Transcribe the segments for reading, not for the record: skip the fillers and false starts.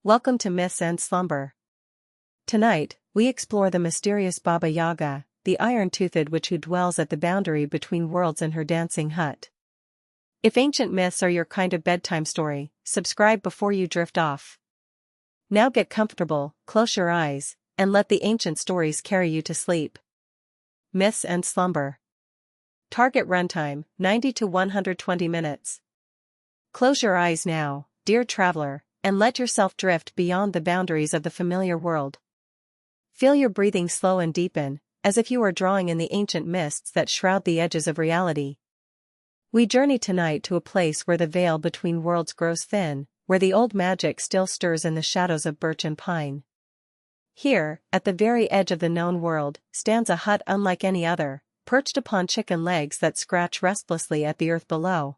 Welcome to Myths and Slumber. Tonight, we explore the mysterious Baba Yaga, the iron-toothed witch who dwells at the boundary between worlds in her dancing hut. If ancient myths are your kind of bedtime story, subscribe before you drift off. Now get comfortable, close your eyes, and let the ancient stories carry you to sleep. Myths and Slumber. Target runtime, 90 to 120 minutes. Close your eyes now, dear traveler, and let yourself drift beyond the boundaries of the familiar world. Feel your breathing slow and deepen, as if you were drawing in the ancient mists that shroud the edges of reality. We journey tonight to a place where the veil between worlds grows thin, where the old magic still stirs in the shadows of birch and pine. Here, at the very edge of the known world, stands a hut unlike any other, perched upon chicken legs that scratch restlessly at the earth below.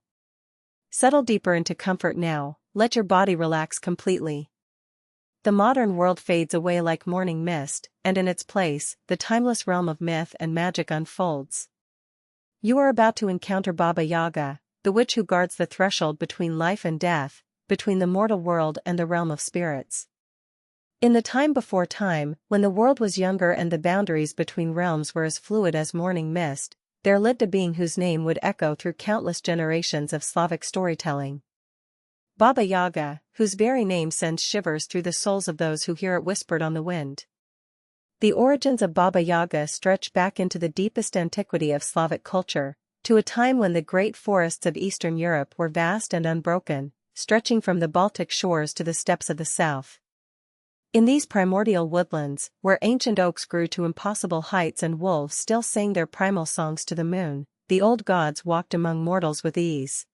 Settle deeper into comfort now, let your body relax completely. The modern world fades away like morning mist, and in its place, the timeless realm of myth and magic unfolds. You are about to encounter Baba Yaga, the witch who guards the threshold between life and death, between the mortal world and the realm of spirits. In the time before time, when the world was younger and the boundaries between realms were as fluid as morning mist, there lived a being whose name would echo through countless generations of Slavic storytelling. Baba Yaga, whose very name sends shivers through the souls of those who hear it whispered on the wind. The origins of Baba Yaga stretch back into the deepest antiquity of Slavic culture, to a time when the great forests of Eastern Europe were vast and unbroken, stretching from the Baltic shores to the steppes of the south. In these primordial woodlands, where ancient oaks grew to impossible heights and wolves still sang their primal songs to the moon, the old gods walked among mortals with ease.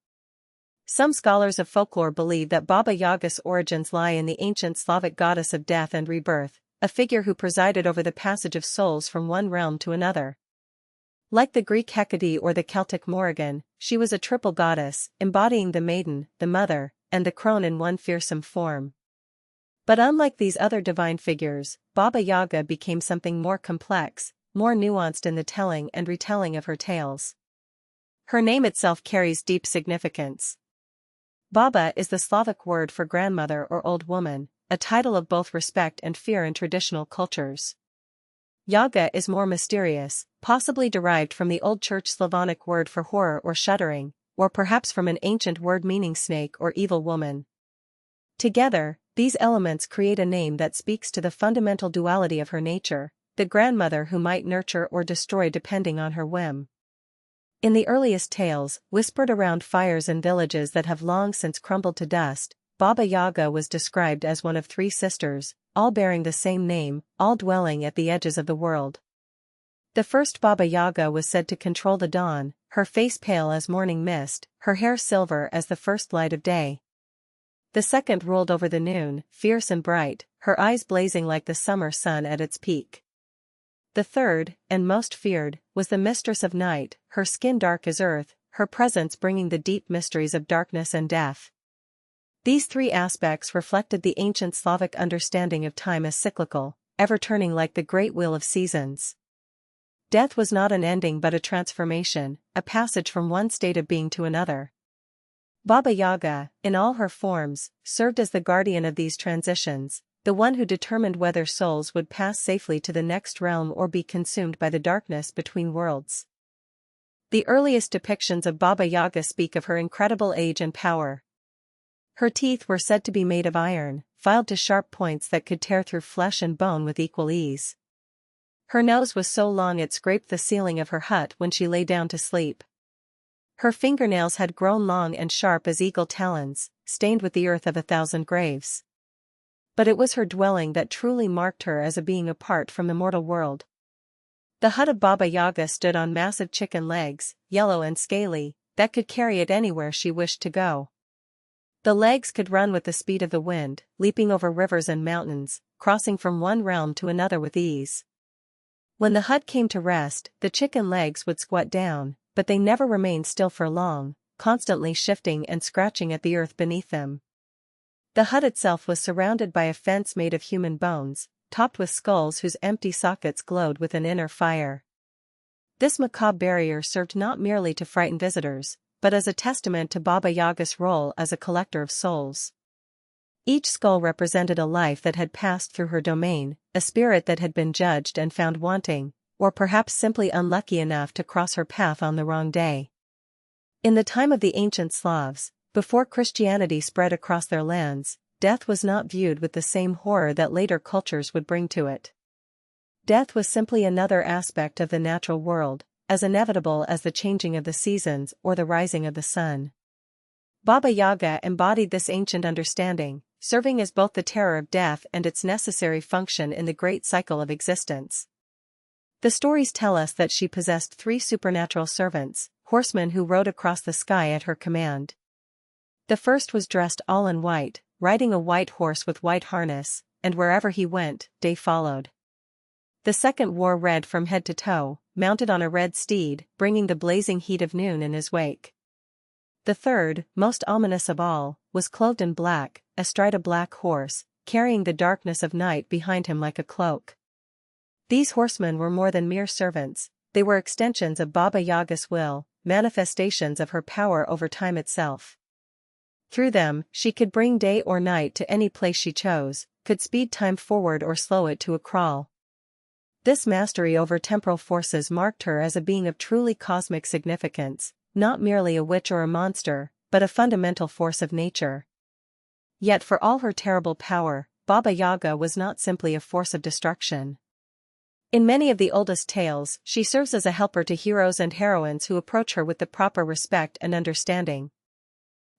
Some scholars of folklore believe that Baba Yaga's origins lie in the ancient Slavic goddess of death and rebirth, a figure who presided over the passage of souls from one realm to another. Like the Greek Hecate or the Celtic Morrigan, she was a triple goddess, embodying the maiden, the mother, and the crone in one fearsome form. But unlike these other divine figures, Baba Yaga became something more complex, more nuanced in the telling and retelling of her tales. Her name itself carries deep significance. Baba is the Slavic word for grandmother or old woman, a title of both respect and fear in traditional cultures. Yaga is more mysterious, possibly derived from the Old Church Slavonic word for horror or shuddering, or perhaps from an ancient word meaning snake or evil woman. Together, these elements create a name that speaks to the fundamental duality of her nature, the grandmother who might nurture or destroy depending on her whim. In the earliest tales, whispered around fires in villages that have long since crumbled to dust, Baba Yaga was described as one of three sisters, all bearing the same name, all dwelling at the edges of the world. The first Baba Yaga was said to control the dawn, her face pale as morning mist, her hair silver as the first light of day. The second ruled over the noon, fierce and bright, her eyes blazing like the summer sun at its peak. The third, and most feared, was the mistress of night, her skin dark as earth, her presence bringing the deep mysteries of darkness and death. These three aspects reflected the ancient Slavic understanding of time as cyclical, ever turning like the great wheel of seasons. Death was not an ending but a transformation, a passage from one state of being to another. Baba Yaga, in all her forms, served as the guardian of these transitions, the one who determined whether souls would pass safely to the next realm or be consumed by the darkness between worlds. The earliest depictions of Baba Yaga speak of her incredible age and power. Her teeth were said to be made of iron, filed to sharp points that could tear through flesh and bone with equal ease. Her nose was so long it scraped the ceiling of her hut when she lay down to sleep. Her fingernails had grown long and sharp as eagle talons, stained with the earth of 1,000 graves. But it was her dwelling that truly marked her as a being apart from the mortal world. The hut of Baba Yaga stood on massive chicken legs, yellow and scaly, that could carry it anywhere she wished to go. The legs could run with the speed of the wind, leaping over rivers and mountains, crossing from one realm to another with ease. When the hut came to rest, the chicken legs would squat down, but they never remained still for long, constantly shifting and scratching at the earth beneath them. The hut itself was surrounded by a fence made of human bones, topped with skulls whose empty sockets glowed with an inner fire. This macabre barrier served not merely to frighten visitors, but as a testament to Baba Yaga's role as a collector of souls. Each skull represented a life that had passed through her domain, a spirit that had been judged and found wanting, or perhaps simply unlucky enough to cross her path on the wrong day. In the time of the ancient Slavs, before Christianity spread across their lands, death was not viewed with the same horror that later cultures would bring to it. Death was simply another aspect of the natural world, as inevitable as the changing of the seasons or the rising of the sun. Baba Yaga embodied this ancient understanding, serving as both the terror of death and its necessary function in the great cycle of existence. The stories tell us that she possessed 3 supernatural servants, horsemen who rode across the sky at her command. The first was dressed all in white, riding a white horse with white harness, and wherever he went, day followed. The second wore red from head to toe, mounted on a red steed, bringing the blazing heat of noon in his wake. The third, most ominous of all, was clothed in black, astride a black horse, carrying the darkness of night behind him like a cloak. These horsemen were more than mere servants, they were extensions of Baba Yaga's will, manifestations of her power over time itself. Through them, she could bring day or night to any place she chose, could speed time forward or slow it to a crawl. This mastery over temporal forces marked her as a being of truly cosmic significance, not merely a witch or a monster, but a fundamental force of nature. Yet for all her terrible power, Baba Yaga was not simply a force of destruction. In many of the oldest tales, she serves as a helper to heroes and heroines who approach her with the proper respect and understanding.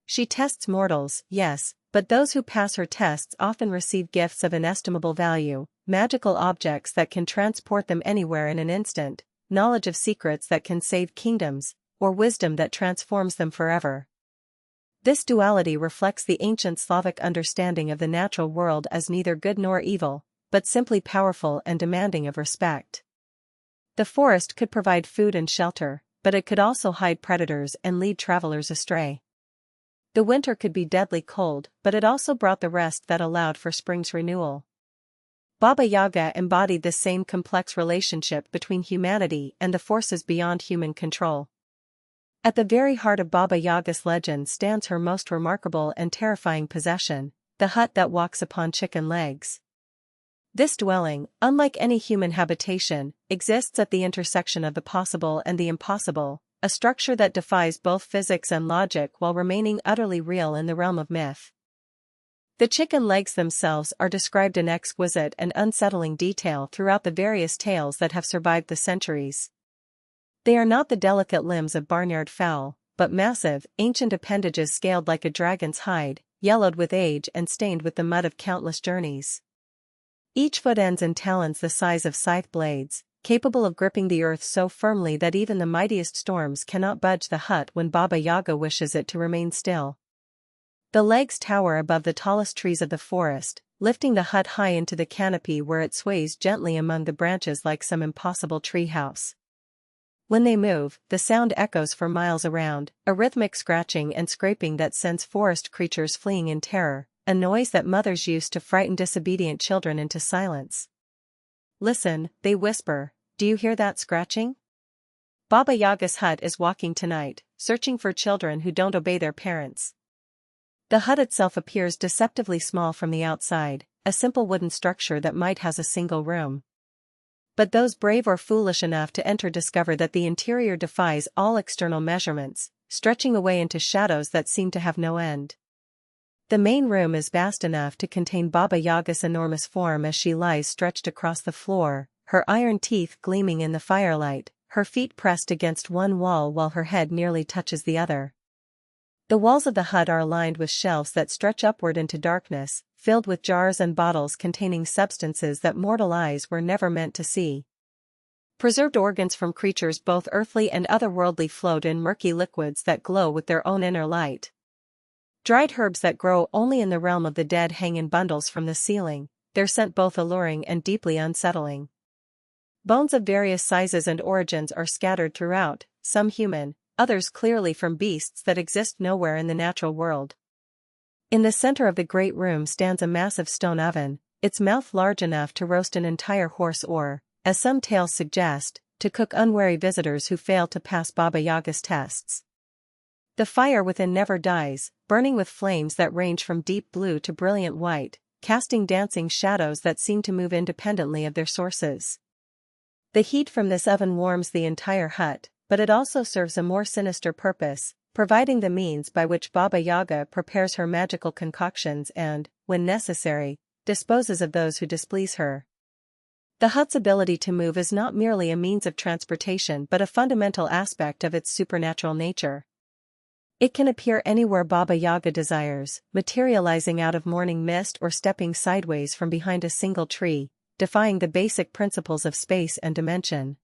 She tests mortals, yes, but those who pass her tests often receive gifts of inestimable value, magical objects that can transport them anywhere in an instant, knowledge of secrets that can save kingdoms, or wisdom that transforms them forever. This duality reflects the ancient Slavic understanding of the natural world as neither good nor evil, but simply powerful and demanding of respect. The forest could provide food and shelter, but it could also hide predators and lead travelers astray. The winter could be deadly cold, but it also brought the rest that allowed for spring's renewal. Baba Yaga embodied this same complex relationship between humanity and the forces beyond human control. At the very heart of Baba Yaga's legend stands her most remarkable and terrifying possession, the hut that walks upon chicken legs. This dwelling, unlike any human habitation, exists at the intersection of the possible and the impossible, a structure that defies both physics and logic while remaining utterly real in the realm of myth. The chicken legs themselves are described in exquisite and unsettling detail throughout the various tales that have survived the centuries. They are not the delicate limbs of barnyard fowl, but massive, ancient appendages scaled like a dragon's hide, yellowed with age and stained with the mud of countless journeys. Each foot ends in talons the size of scythe blades, capable of gripping the earth so firmly that even the mightiest storms cannot budge the hut when Baba Yaga wishes it to remain still. The legs tower above the tallest trees of the forest, lifting the hut high into the canopy where it sways gently among the branches like some impossible treehouse. When they move, the sound echoes for miles around, a rhythmic scratching and scraping that sends forest creatures fleeing in terror, a noise that mothers use to frighten disobedient children into silence. Listen, they whisper, do you hear that scratching? Baba Yaga's hut is walking tonight, searching for children who don't obey their parents. The hut itself appears deceptively small from the outside, a simple wooden structure that might house a single room. But those brave or foolish enough to enter discover that the interior defies all external measurements, stretching away into shadows that seem to have no end. The main room is vast enough to contain Baba Yaga's enormous form as she lies stretched across the floor, her iron teeth gleaming in the firelight, her feet pressed against one wall while her head nearly touches the other. The walls of the hut are lined with shelves that stretch upward into darkness, filled with jars and bottles containing substances that mortal eyes were never meant to see. Preserved organs from creatures both earthly and otherworldly float in murky liquids that glow with their own inner light. Dried herbs that grow only in the realm of the dead hang in bundles from the ceiling, their scent both alluring and deeply unsettling. Bones of various sizes and origins are scattered throughout, some human, others clearly from beasts that exist nowhere in the natural world. In the center of the great room stands a massive stone oven, its mouth large enough to roast an entire horse or, as some tales suggest, to cook unwary visitors who fail to pass Baba Yaga's tests. The fire within never dies, burning with flames that range from deep blue to brilliant white, casting dancing shadows that seem to move independently of their sources. The heat from this oven warms the entire hut, but it also serves a more sinister purpose, providing the means by which Baba Yaga prepares her magical concoctions and, when necessary, disposes of those who displease her. The hut's ability to move is not merely a means of transportation but a fundamental aspect of its supernatural nature. It can appear anywhere Baba Yaga desires, materializing out of morning mist or stepping sideways from behind a single tree, defying the basic principles of space and dimension.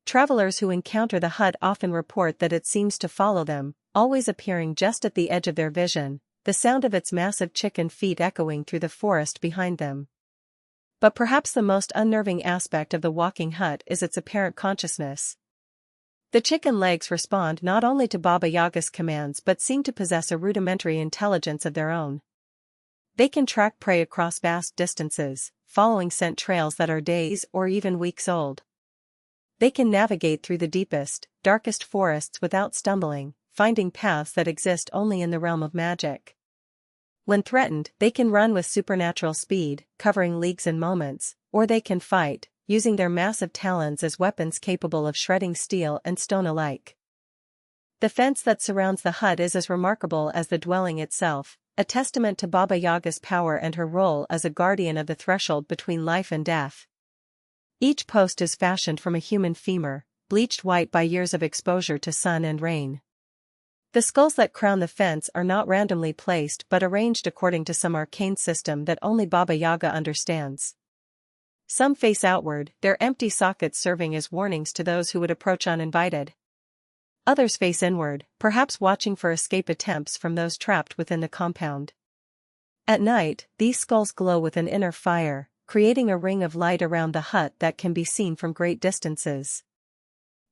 Travelers who encounter the hut often report that it seems to follow them, always appearing just at the edge of their vision, the sound of its massive chicken feet echoing through the forest behind them. But perhaps the most unnerving aspect of the walking hut is its apparent consciousness. The chicken legs respond not only to Baba Yaga's commands but seem to possess a rudimentary intelligence of their own. They can track prey across vast distances, following scent trails that are days or even weeks old. They can navigate through the deepest, darkest forests without stumbling, finding paths that exist only in the realm of magic. When threatened, they can run with supernatural speed, covering leagues in moments, or they can fight, using their massive talons as weapons capable of shredding steel and stone alike. The fence that surrounds the hut is as remarkable as the dwelling itself, a testament to Baba Yaga's power and her role as a guardian of the threshold between life and death. Each post is fashioned from a human femur, bleached white by years of exposure to sun and rain. The skulls that crown the fence are not randomly placed but arranged according to some arcane system that only Baba Yaga understands. Some face outward, their empty sockets serving as warnings to those who would approach uninvited. Others face inward, perhaps watching for escape attempts from those trapped within the compound. At night, these skulls glow with an inner fire, creating a ring of light around the hut that can be seen from great distances.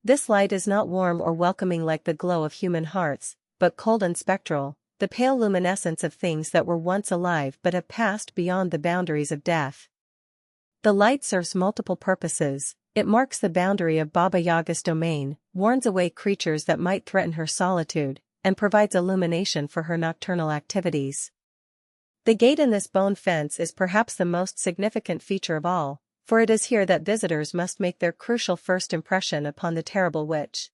This light is not warm or welcoming like the glow of human hearts, but cold and spectral, the pale luminescence of things that were once alive but have passed beyond the boundaries of death. The light serves multiple purposes. It marks the boundary of Baba Yaga's domain, warns away creatures that might threaten her solitude, and provides illumination for her nocturnal activities. The gate in this bone fence is perhaps the most significant feature of all, for it is here that visitors must make their crucial first impression upon the terrible witch.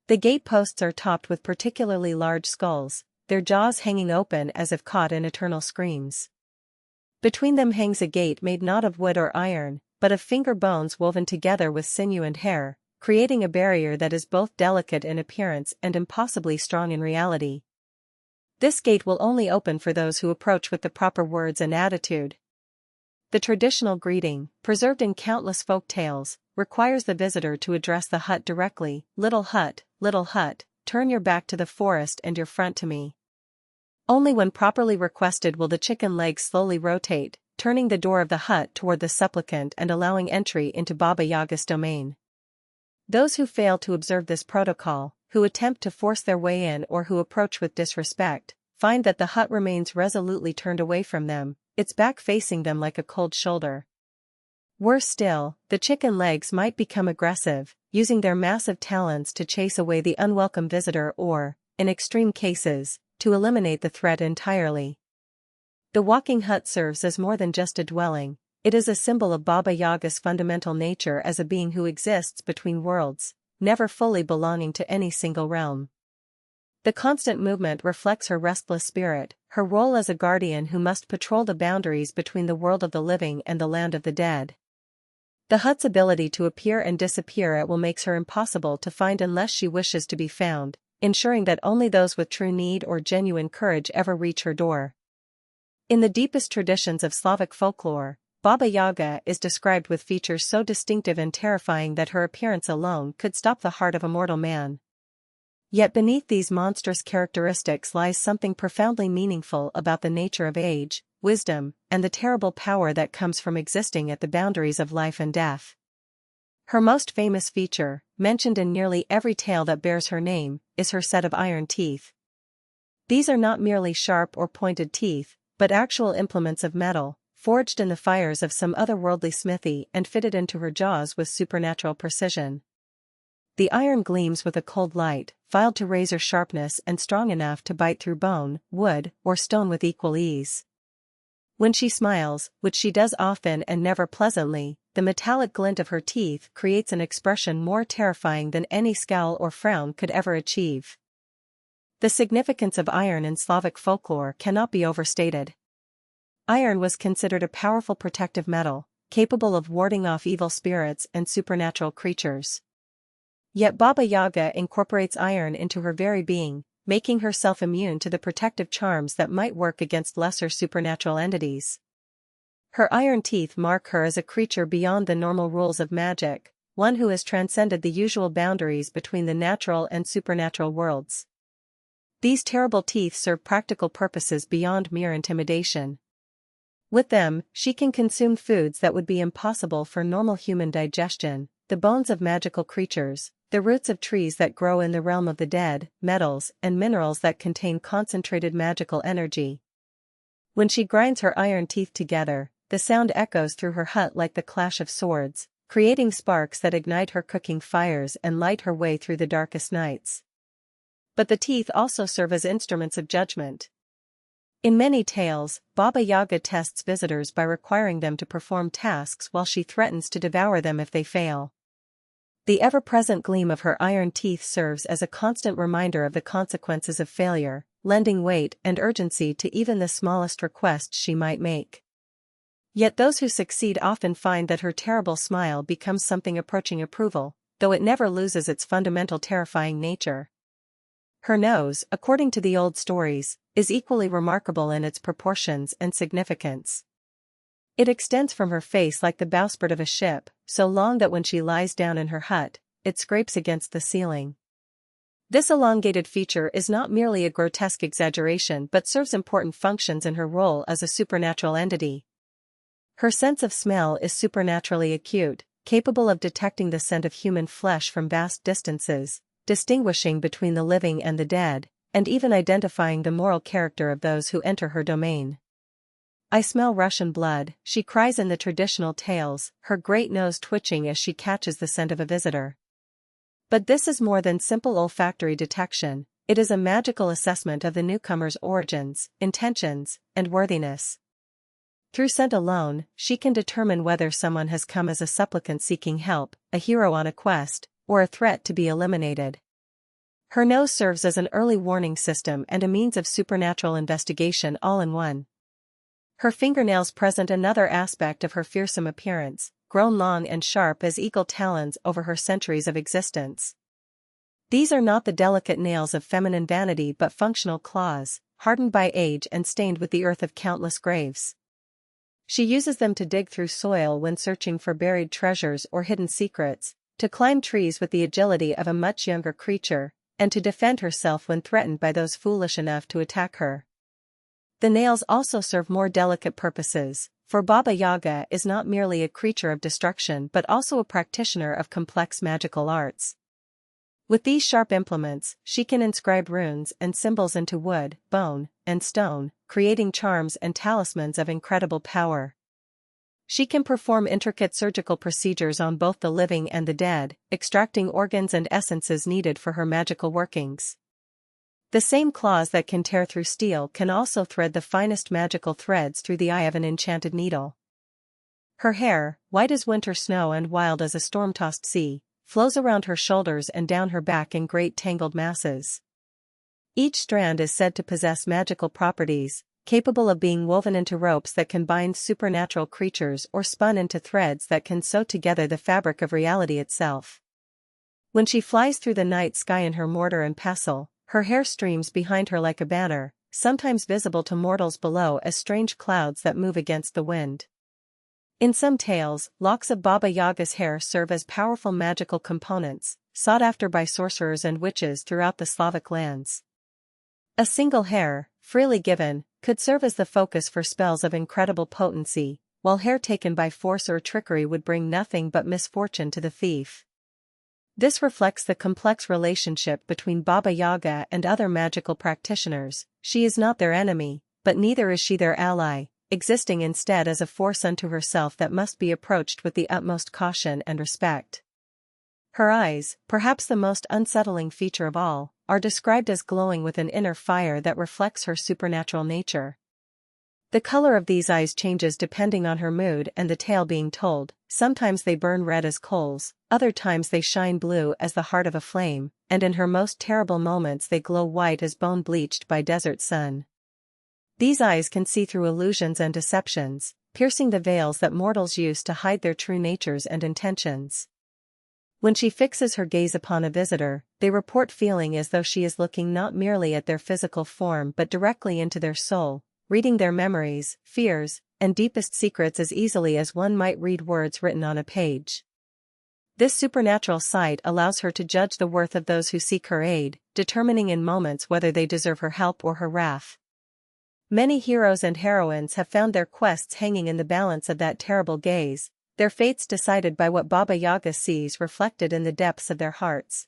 The gate posts are topped with particularly large skulls, their jaws hanging open as if caught in eternal screams. Between them hangs a gate made not of wood or iron, but of finger bones woven together with sinew and hair, creating a barrier that is both delicate in appearance and impossibly strong in reality. This gate will only open for those who approach with the proper words and attitude. The traditional greeting, preserved in countless folk tales, requires the visitor to address the hut directly. Little hut, turn your back to the forest and your front to me. Only when properly requested will the chicken legs slowly rotate, turning the door of the hut toward the supplicant and allowing entry into Baba Yaga's domain. Those who fail to observe this protocol, who attempt to force their way in or who approach with disrespect, find that the hut remains resolutely turned away from them, its back facing them like a cold shoulder. Worse still, the chicken legs might become aggressive, using their massive talons to chase away the unwelcome visitor or, in extreme cases, to eliminate the threat entirely. The walking hut serves as more than just a dwelling, it is a symbol of Baba Yaga's fundamental nature as a being who exists between worlds, never fully belonging to any single realm. The constant movement reflects her restless spirit, her role as a guardian who must patrol the boundaries between the world of the living and the land of the dead. The hut's ability to appear and disappear at will makes her impossible to find unless she wishes to be found, ensuring that only those with true need or genuine courage ever reach her door. In the deepest traditions of Slavic folklore, Baba Yaga is described with features so distinctive and terrifying that her appearance alone could stop the heart of a mortal man. Yet beneath these monstrous characteristics lies something profoundly meaningful about the nature of age, wisdom, and the terrible power that comes from existing at the boundaries of life and death. Her most famous feature, mentioned in nearly every tale that bears her name, is her set of iron teeth. These are not merely sharp or pointed teeth, but actual implements of metal, forged in the fires of some otherworldly smithy and fitted into her jaws with supernatural precision. The iron gleams with a cold light, filed to razor sharpness and strong enough to bite through bone, wood, or stone with equal ease. When she smiles, which she does often and never pleasantly, the metallic glint of her teeth creates an expression more terrifying than any scowl or frown could ever achieve. The significance of iron in Slavic folklore cannot be overstated. Iron was considered a powerful protective metal, capable of warding off evil spirits and supernatural creatures. Yet Baba Yaga incorporates iron into her very being, making herself immune to the protective charms that might work against lesser supernatural entities. Her iron teeth mark her as a creature beyond the normal rules of magic, one who has transcended the usual boundaries between the natural and supernatural worlds. These terrible teeth serve practical purposes beyond mere intimidation. With them, she can consume foods that would be impossible for normal human digestion, the bones of magical creatures, the roots of trees that grow in the realm of the dead, metals and minerals that contain concentrated magical energy. When she grinds her iron teeth together, the sound echoes through her hut like the clash of swords, creating sparks that ignite her cooking fires and light her way through the darkest nights. But the teeth also serve as instruments of judgment. In many tales, Baba Yaga tests visitors by requiring them to perform tasks while she threatens to devour them if they fail. The ever-present gleam of her iron teeth serves as a constant reminder of the consequences of failure, lending weight and urgency to even the smallest request she might make. Yet those who succeed often find that her terrible smile becomes something approaching approval, though it never loses its fundamental terrifying nature. Her nose, according to the old stories, is equally remarkable in its proportions and significance. It extends from her face like the bowsprit of a ship, so long that when she lies down in her hut, it scrapes against the ceiling. This elongated feature is not merely a grotesque exaggeration but serves important functions in her role as a supernatural entity. Her sense of smell is supernaturally acute, capable of detecting the scent of human flesh from vast distances, distinguishing between the living and the dead, and even identifying the moral character of those who enter her domain. "I smell Russian blood," she cries in the traditional tales, her great nose twitching as she catches the scent of a visitor. But this is more than simple olfactory detection, it is a magical assessment of the newcomer's origins, intentions, and worthiness. Through scent alone, she can determine whether someone has come as a supplicant seeking help, a hero on a quest, or a threat to be eliminated. Her nose serves as an early warning system and a means of supernatural investigation all in one. Her fingernails present another aspect of her fearsome appearance, grown long and sharp as eagle talons over her centuries of existence. These are not the delicate nails of feminine vanity but functional claws, hardened by age and stained with the earth of countless graves. She uses them to dig through soil when searching for buried treasures or hidden secrets, to climb trees with the agility of a much younger creature, and to defend herself when threatened by those foolish enough to attack her. The nails also serve more delicate purposes, for Baba Yaga is not merely a creature of destruction but also a practitioner of complex magical arts. With these sharp implements, she can inscribe runes and symbols into wood, bone, and stone, creating charms and talismans of incredible power. She can perform intricate surgical procedures on both the living and the dead, extracting organs and essences needed for her magical workings. The same claws that can tear through steel can also thread the finest magical threads through the eye of an enchanted needle. Her hair, white as winter snow and wild as a storm-tossed sea, flows around her shoulders and down her back in great tangled masses. Each strand is said to possess magical properties, capable of being woven into ropes that can bind supernatural creatures or spun into threads that can sew together the fabric of reality itself. When she flies through the night sky in her mortar and pestle, her hair streams behind her like a banner, sometimes visible to mortals below as strange clouds that move against the wind. In some tales, locks of Baba Yaga's hair serve as powerful magical components, sought after by sorcerers and witches throughout the Slavic lands. A single hair, freely given, could serve as the focus for spells of incredible potency, while hair taken by force or trickery would bring nothing but misfortune to the thief. This reflects the complex relationship between Baba Yaga and other magical practitioners. She is not their enemy, but neither is she their ally, existing instead as a force unto herself that must be approached with the utmost caution and respect. Her eyes, perhaps the most unsettling feature of all, are described as glowing with an inner fire that reflects her supernatural nature. The color of these eyes changes depending on her mood and the tale being told. Sometimes they burn red as coals, other times they shine blue as the heart of a flame, and in her most terrible moments they glow white as bone bleached by desert sun. These eyes can see through illusions and deceptions, piercing the veils that mortals use to hide their true natures and intentions. When she fixes her gaze upon a visitor, they report feeling as though she is looking not merely at their physical form but directly into their soul, reading their memories, fears, and deepest secrets as easily as one might read words written on a page. This supernatural sight allows her to judge the worth of those who seek her aid, determining in moments whether they deserve her help or her wrath. Many heroes and heroines have found their quests hanging in the balance of that terrible gaze, their fates decided by what Baba Yaga sees reflected in the depths of their hearts.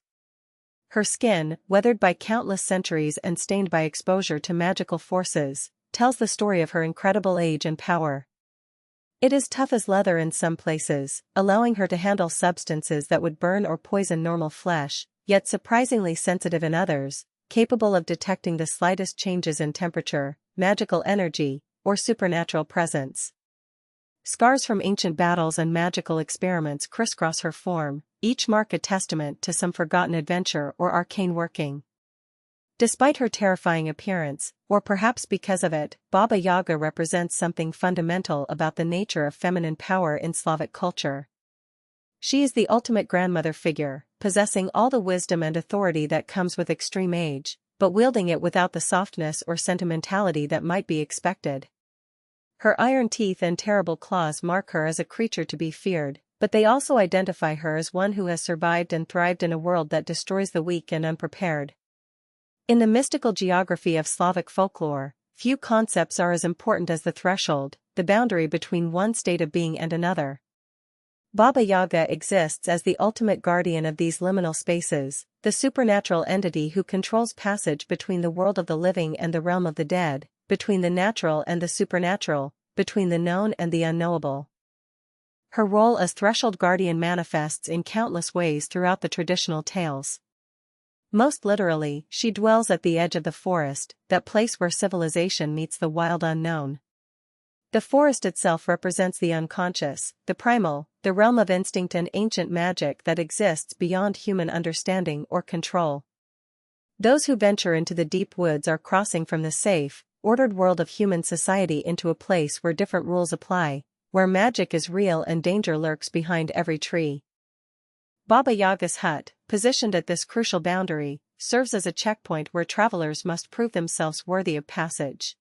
Her skin, weathered by countless centuries and stained by exposure to magical forces, tells the story of her incredible age and power. It is tough as leather in some places, allowing her to handle substances that would burn or poison normal flesh, yet surprisingly sensitive in others, capable of detecting the slightest changes in temperature, magical energy, or supernatural presence. Scars from ancient battles and magical experiments crisscross her form, each mark a testament to some forgotten adventure or arcane working. Despite her terrifying appearance, or perhaps because of it, Baba Yaga represents something fundamental about the nature of feminine power in Slavic culture. She is the ultimate grandmother figure, possessing all the wisdom and authority that comes with extreme age, but wielding it without the softness or sentimentality that might be expected. Her iron teeth and terrible claws mark her as a creature to be feared, but they also identify her as one who has survived and thrived in a world that destroys the weak and unprepared. In the mystical geography of Slavic folklore, few concepts are as important as the threshold, the boundary between one state of being and another. Baba Yaga exists as the ultimate guardian of these liminal spaces, the supernatural entity who controls passage between the world of the living and the realm of the dead, between the natural and the supernatural, between the known and the unknowable. Her role as threshold guardian manifests in countless ways throughout the traditional tales. Most literally, she dwells at the edge of the forest, that place where civilization meets the wild unknown. The forest itself represents the unconscious, the primal, the realm of instinct and ancient magic that exists beyond human understanding or control. Those who venture into the deep woods are crossing from the safe, ordered world of human society into a place where different rules apply, where magic is real and danger lurks behind every tree. Baba Yaga's hut, positioned at this crucial boundary, serves as a checkpoint where travelers must prove themselves worthy of passage.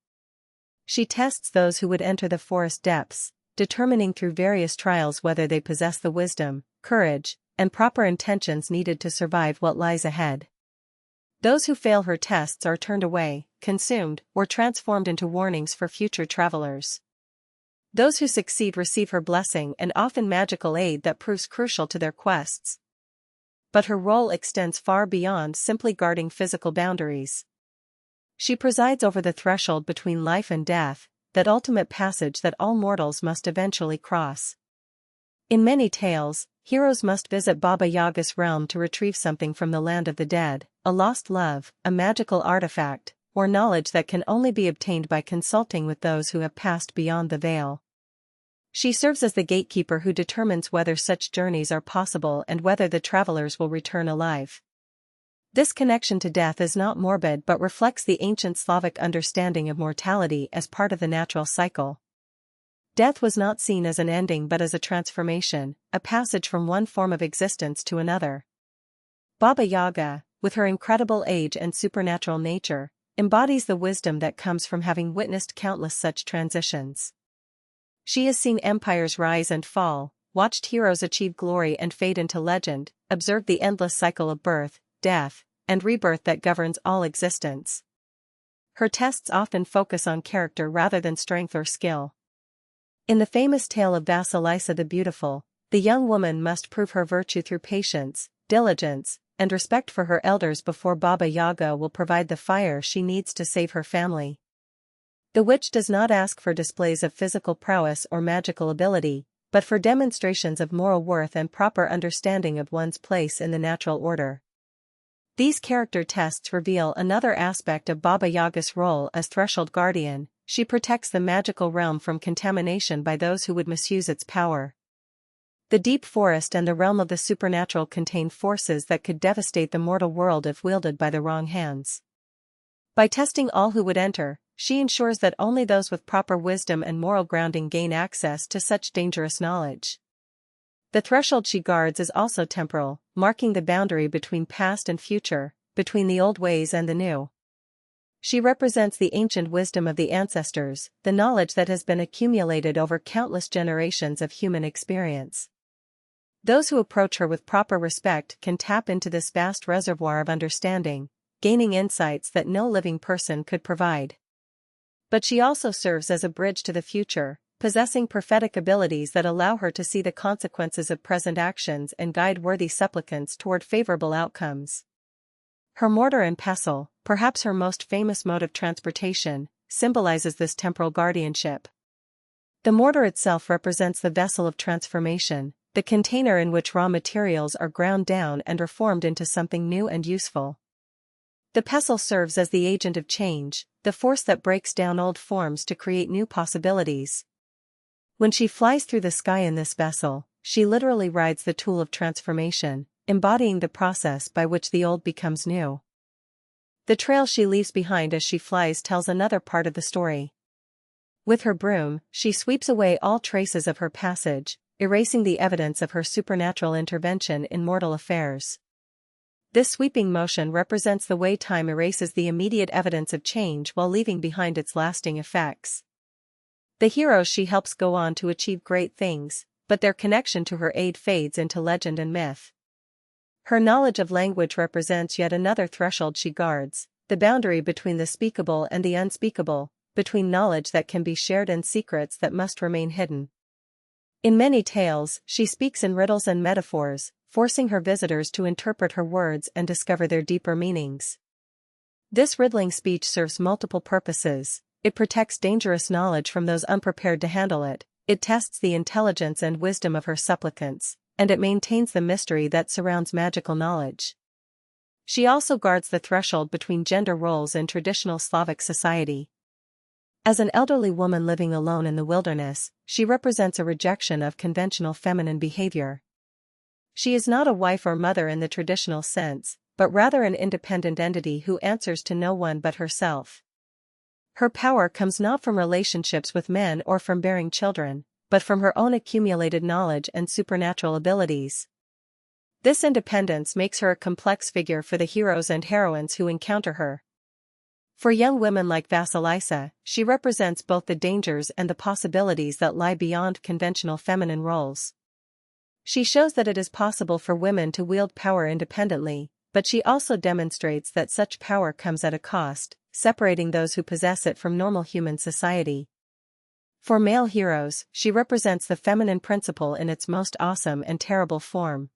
She tests those who would enter the forest depths, determining through various trials whether they possess the wisdom, courage, and proper intentions needed to survive what lies ahead. Those who fail her tests are turned away, consumed, or transformed into warnings for future travelers. Those who succeed receive her blessing and often magical aid that proves crucial to their quests. But her role extends far beyond simply guarding physical boundaries. She presides over the threshold between life and death, that ultimate passage that all mortals must eventually cross. In many tales, heroes must visit Baba Yaga's realm to retrieve something from the land of the dead, a lost love, a magical artifact, or knowledge that can only be obtained by consulting with those who have passed beyond the veil. She serves as the gatekeeper who determines whether such journeys are possible and whether the travelers will return alive. This connection to death is not morbid but reflects the ancient Slavic understanding of mortality as part of the natural cycle. Death was not seen as an ending but as a transformation, a passage from one form of existence to another. Baba Yaga, with her incredible age and supernatural nature, embodies the wisdom that comes from having witnessed countless such transitions. She has seen empires rise and fall, watched heroes achieve glory and fade into legend, observed the endless cycle of birth, death, and rebirth that governs all existence. Her tests often focus on character rather than strength or skill. In the famous tale of Vasilisa the Beautiful, the young woman must prove her virtue through patience, diligence, and respect for her elders before Baba Yaga will provide the fire she needs to save her family. The witch does not ask for displays of physical prowess or magical ability, but for demonstrations of moral worth and proper understanding of one's place in the natural order. These character tests reveal another aspect of Baba Yaga's role as threshold guardian. She protects the magical realm from contamination by those who would misuse its power. The deep forest and the realm of the supernatural contain forces that could devastate the mortal world if wielded by the wrong hands. By testing all who would enter, she ensures that only those with proper wisdom and moral grounding gain access to such dangerous knowledge. The threshold she guards is also temporal, marking the boundary between past and future, between the old ways and the new. She represents the ancient wisdom of the ancestors, the knowledge that has been accumulated over countless generations of human experience. Those who approach her with proper respect can tap into this vast reservoir of understanding, gaining insights that no living person could provide. But she also serves as a bridge to the future, possessing prophetic abilities that allow her to see the consequences of present actions and guide worthy supplicants toward favorable outcomes. Her mortar and pestle, perhaps her most famous mode of transportation, symbolizes this temporal guardianship. The mortar itself represents the vessel of transformation, the container in which raw materials are ground down and are formed into something new and useful. The pestle serves as the agent of change, the force that breaks down old forms to create new possibilities. When she flies through the sky in this vessel, she literally rides the tool of transformation, embodying the process by which the old becomes new. The trail she leaves behind as she flies tells another part of the story. With her broom, she sweeps away all traces of her passage, erasing the evidence of her supernatural intervention in mortal affairs. This sweeping motion represents the way time erases the immediate evidence of change while leaving behind its lasting effects. The heroes she helps go on to achieve great things, but their connection to her aid fades into legend and myth. Her knowledge of language represents yet another threshold she guards, the boundary between the speakable and the unspeakable, between knowledge that can be shared and secrets that must remain hidden. In many tales, she speaks in riddles and metaphors, forcing her visitors to interpret her words and discover their deeper meanings. This riddling speech serves multiple purposes. It protects dangerous knowledge from those unprepared to handle it, it tests the intelligence and wisdom of her supplicants, and it maintains the mystery that surrounds magical knowledge. She also guards the threshold between gender roles in traditional Slavic society. As an elderly woman living alone in the wilderness, she represents a rejection of conventional feminine behavior. She is not a wife or mother in the traditional sense, but rather an independent entity who answers to no one but herself. Her power comes not from relationships with men or from bearing children, but from her own accumulated knowledge and supernatural abilities. This independence makes her a complex figure for the heroes and heroines who encounter her. For young women like Vasilisa, she represents both the dangers and the possibilities that lie beyond conventional feminine roles. She shows that it is possible for women to wield power independently, but she also demonstrates that such power comes at a cost, separating those who possess it from normal human society. For male heroes, she represents the feminine principle in its most awesome and terrible form.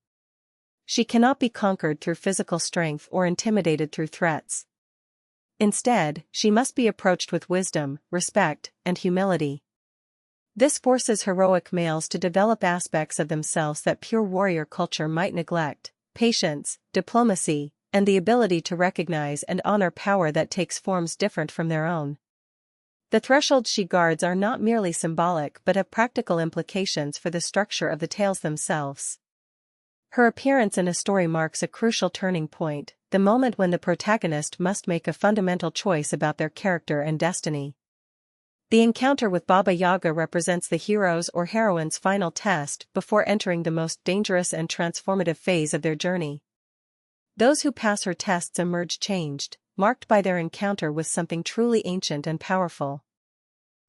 She cannot be conquered through physical strength or intimidated through threats. Instead, she must be approached with wisdom, respect, and humility. This forces heroic males to develop aspects of themselves that pure warrior culture might neglect: patience, diplomacy, and the ability to recognize and honor power that takes forms different from their own. The thresholds she guards are not merely symbolic but have practical implications for the structure of the tales themselves. Her appearance in a story marks a crucial turning point, the moment when the protagonist must make a fundamental choice about their character and destiny. The encounter with Baba Yaga represents the hero's or heroine's final test before entering the most dangerous and transformative phase of their journey. Those who pass her tests emerge changed, marked by their encounter with something truly ancient and powerful.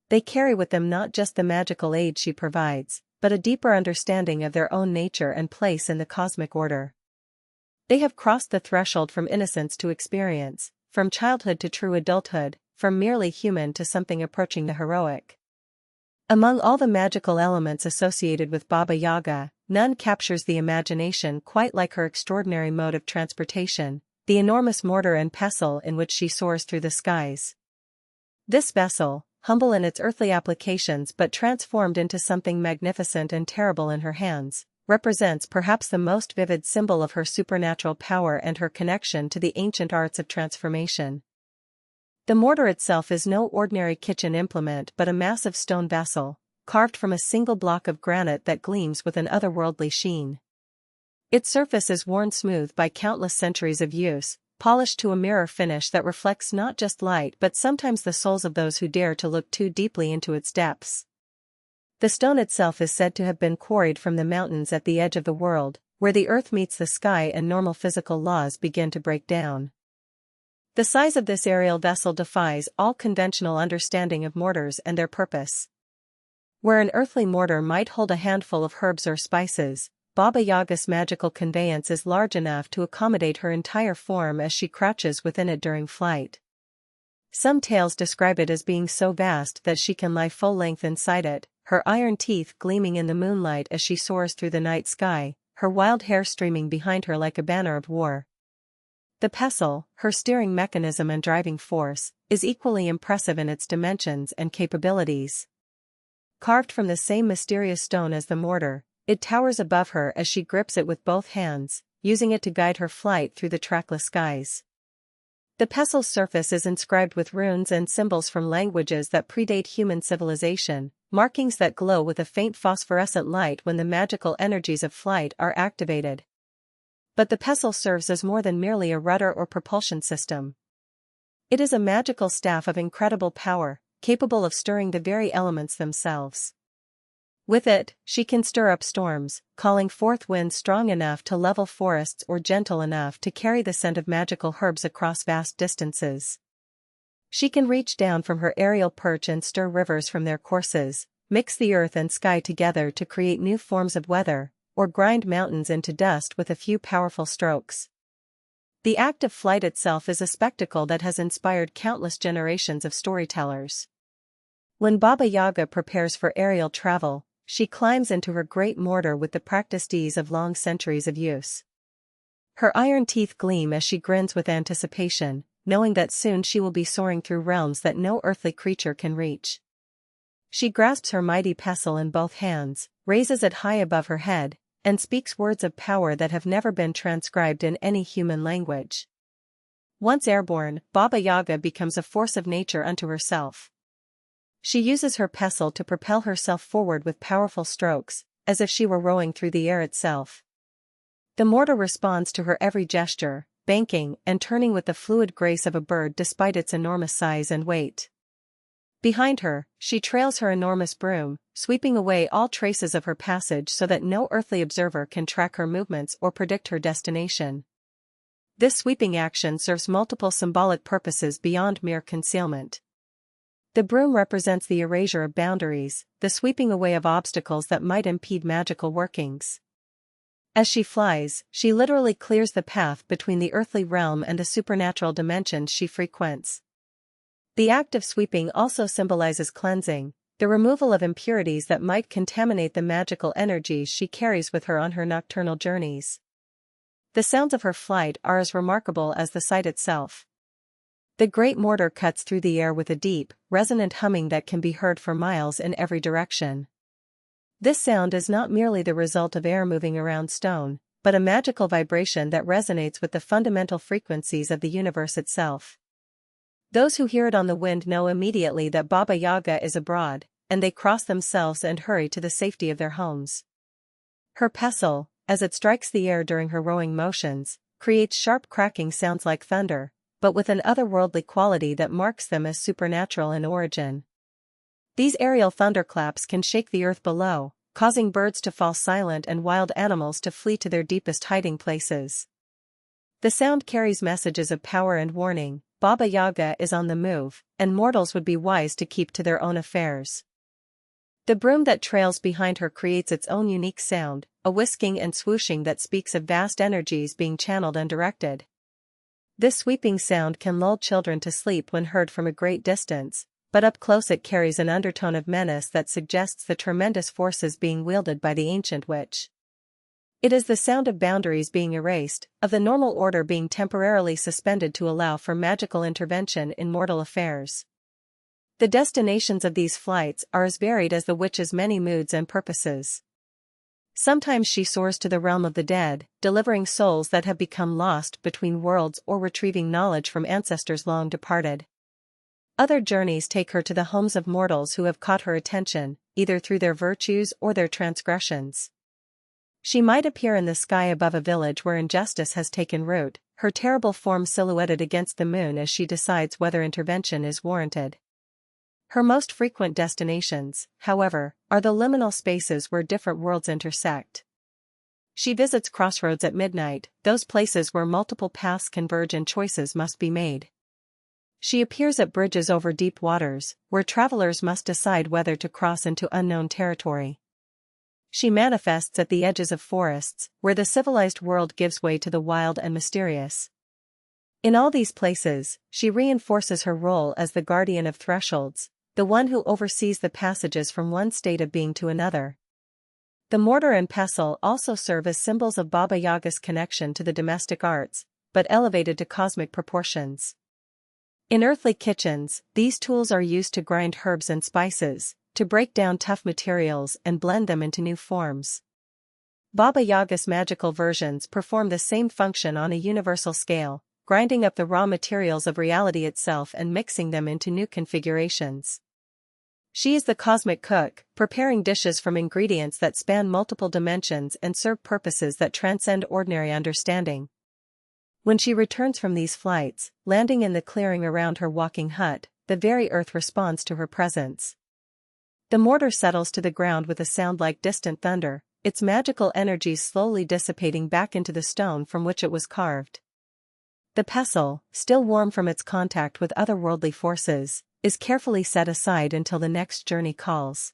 They carry with them not just the magical aid she provides, but a deeper understanding of their own nature and place in the cosmic order. They have crossed the threshold from innocence to experience, from childhood to true adulthood, from merely human to something approaching the heroic. Among all the magical elements associated with Baba Yaga, none captures the imagination quite like her extraordinary mode of transportation, the enormous mortar and pestle in which she soars through the skies. This vessel, humble in its earthly applications but transformed into something magnificent and terrible in her hands, represents perhaps the most vivid symbol of her supernatural power and her connection to the ancient arts of transformation. The mortar itself is no ordinary kitchen implement but a massive stone vessel, carved from a single block of granite that gleams with an otherworldly sheen. Its surface is worn smooth by countless centuries of use, polished to a mirror finish that reflects not just light but sometimes the souls of those who dare to look too deeply into its depths. The stone itself is said to have been quarried from the mountains at the edge of the world, where the earth meets the sky and normal physical laws begin to break down. The size of this aerial vessel defies all conventional understanding of mortars and their purpose. Where an earthly mortar might hold a handful of herbs or spices, Baba Yaga's magical conveyance is large enough to accommodate her entire form as she crouches within it during flight. Some tales describe it as being so vast that she can lie full length inside it, her iron teeth gleaming in the moonlight as she soars through the night sky, her wild hair streaming behind her like a banner of war. The pestle, her steering mechanism and driving force, is equally impressive in its dimensions and capabilities. Carved from the same mysterious stone as the mortar, it towers above her as she grips it with both hands, using it to guide her flight through the trackless skies. The pestle's surface is inscribed with runes and symbols from languages that predate human civilization, markings that glow with a faint phosphorescent light when the magical energies of flight are activated. But the pestle serves as more than merely a rudder or propulsion system. It is a magical staff of incredible power, capable of stirring the very elements themselves. With it, she can stir up storms, calling forth winds strong enough to level forests or gentle enough to carry the scent of magical herbs across vast distances. She can reach down from her aerial perch and stir rivers from their courses, mix the earth and sky together to create new forms of weather, or grind mountains into dust with a few powerful strokes. The act of flight itself is a spectacle that has inspired countless generations of storytellers. When Baba Yaga prepares for aerial travel, she climbs into her great mortar with the practiced ease of long centuries of use. Her iron teeth gleam as she grins with anticipation, knowing that soon she will be soaring through realms that no earthly creature can reach. She grasps her mighty pestle in both hands, raises it high above her head, and speaks words of power that have never been transcribed in any human language. Once airborne, Baba Yaga becomes a force of nature unto herself. She uses her pestle to propel herself forward with powerful strokes, as if she were rowing through the air itself. The mortar responds to her every gesture, banking and turning with the fluid grace of a bird despite its enormous size and weight. Behind her, she trails her enormous broom, sweeping away all traces of her passage so that no earthly observer can track her movements or predict her destination. This sweeping action serves multiple symbolic purposes beyond mere concealment. The broom represents the erasure of boundaries, the sweeping away of obstacles that might impede magical workings. As she flies, she literally clears the path between the earthly realm and the supernatural dimensions she frequents. The act of sweeping also symbolizes cleansing, the removal of impurities that might contaminate the magical energies she carries with her on her nocturnal journeys. The sounds of her flight are as remarkable as the sight itself. The great mortar cuts through the air with a deep, resonant humming that can be heard for miles in every direction. This sound is not merely the result of air moving around stone, but a magical vibration that resonates with the fundamental frequencies of the universe itself. Those who hear it on the wind know immediately that Baba Yaga is abroad, and they cross themselves and hurry to the safety of their homes. Her pestle, as it strikes the air during her rowing motions, creates sharp cracking sounds like thunder, but with an otherworldly quality that marks them as supernatural in origin. These aerial thunderclaps can shake the earth below, causing birds to fall silent and wild animals to flee to their deepest hiding places. The sound carries messages of power and warning. Baba Yaga is on the move, and mortals would be wise to keep to their own affairs. The broom that trails behind her creates its own unique sound, a whisking and swooshing that speaks of vast energies being channeled and directed. This sweeping sound can lull children to sleep when heard from a great distance, but up close it carries an undertone of menace that suggests the tremendous forces being wielded by the ancient witch. It is the sound of boundaries being erased, of the normal order being temporarily suspended to allow for magical intervention in mortal affairs. The destinations of these flights are as varied as the witch's many moods and purposes. Sometimes she soars to the realm of the dead, delivering souls that have become lost between worlds or retrieving knowledge from ancestors long departed. Other journeys take her to the homes of mortals who have caught her attention, either through their virtues or their transgressions. She might appear in the sky above a village where injustice has taken root, her terrible form silhouetted against the moon as she decides whether intervention is warranted. Her most frequent destinations, however, are the liminal spaces where different worlds intersect. She visits crossroads at midnight, those places where multiple paths converge and choices must be made. She appears at bridges over deep waters, where travelers must decide whether to cross into unknown territory. She manifests at the edges of forests, where the civilized world gives way to the wild and mysterious. In all these places, she reinforces her role as the guardian of thresholds, the one who oversees the passages from one state of being to another. The mortar and pestle also serve as symbols of Baba Yaga's connection to the domestic arts, but elevated to cosmic proportions. In earthly kitchens, these tools are used to grind herbs and spices, to break down tough materials and blend them into new forms. Baba Yaga's magical versions perform the same function on a universal scale, grinding up the raw materials of reality itself and mixing them into new configurations. She is the cosmic cook, preparing dishes from ingredients that span multiple dimensions and serve purposes that transcend ordinary understanding. When she returns from these flights, landing in the clearing around her walking hut, the very earth responds to her presence. The mortar settles to the ground with a sound like distant thunder, its magical energies slowly dissipating back into the stone from which it was carved. The pestle, still warm from its contact with otherworldly forces, is carefully set aside until the next journey calls.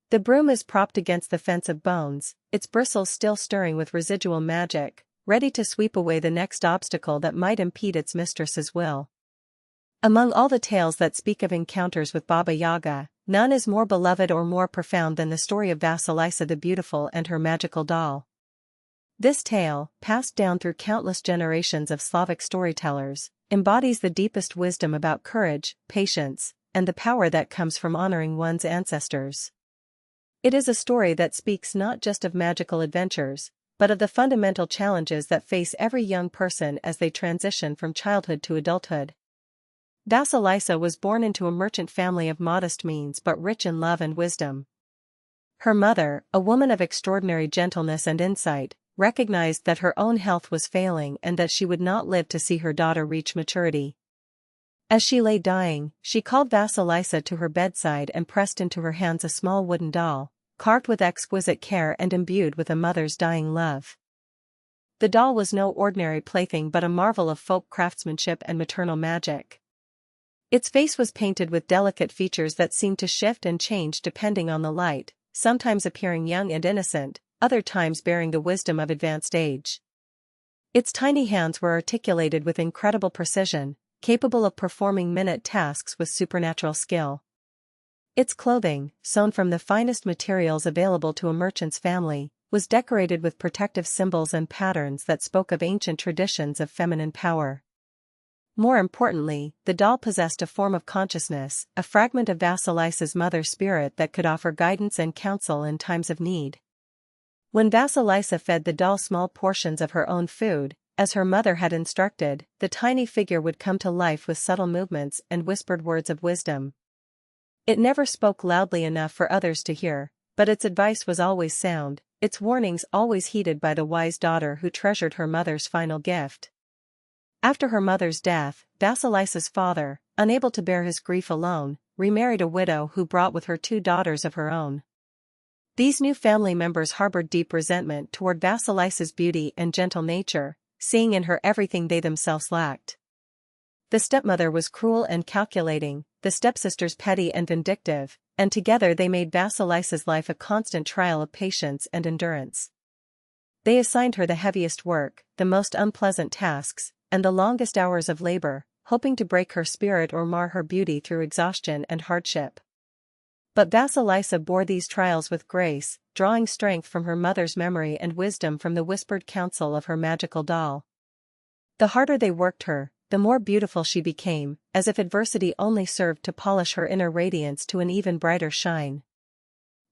The broom is propped against the fence of bones, its bristles still stirring with residual magic, ready to sweep away the next obstacle that might impede its mistress's will. Among all the tales that speak of encounters with Baba Yaga, none is more beloved or more profound than the story of Vasilisa the Beautiful and her magical doll. This tale, passed down through countless generations of Slavic storytellers, embodies the deepest wisdom about courage, patience, and the power that comes from honoring one's ancestors. It is a story that speaks not just of magical adventures, but of the fundamental challenges that face every young person as they transition from childhood to adulthood. Vasilisa was born into a merchant family of modest means but rich in love and wisdom. Her mother, a woman of extraordinary gentleness and insight, recognized that her own health was failing and that she would not live to see her daughter reach maturity. As she lay dying, she called Vasilisa to her bedside and pressed into her hands a small wooden doll, carved with exquisite care and imbued with a mother's dying love. The doll was no ordinary plaything but a marvel of folk craftsmanship and maternal magic. Its face was painted with delicate features that seemed to shift and change depending on the light, sometimes appearing young and innocent, other times bearing the wisdom of advanced age. Its tiny hands were articulated with incredible precision, capable of performing minute tasks with supernatural skill. Its clothing, sewn from the finest materials available to a merchant's family, was decorated with protective symbols and patterns that spoke of ancient traditions of feminine power. More importantly, the doll possessed a form of consciousness, a fragment of Vasilisa's mother's spirit that could offer guidance and counsel in times of need. When Vasilisa fed the doll small portions of her own food, as her mother had instructed, the tiny figure would come to life with subtle movements and whispered words of wisdom. It never spoke loudly enough for others to hear, but its advice was always sound, its warnings always heeded by the wise daughter who treasured her mother's final gift. After her mother's death, Vasilisa's father, unable to bear his grief alone, remarried a widow who brought with her 2 daughters of her own. These new family members harbored deep resentment toward Vasilisa's beauty and gentle nature, seeing in her everything they themselves lacked. The stepmother was cruel and calculating, the stepsisters petty and vindictive, and together they made Vasilisa's life a constant trial of patience and endurance. They assigned her the heaviest work, the most unpleasant tasks, and the longest hours of labor, hoping to break her spirit or mar her beauty through exhaustion and hardship. But Vasilisa bore these trials with grace, drawing strength from her mother's memory and wisdom from the whispered counsel of her magical doll. The harder they worked her, the more beautiful she became, as if adversity only served to polish her inner radiance to an even brighter shine.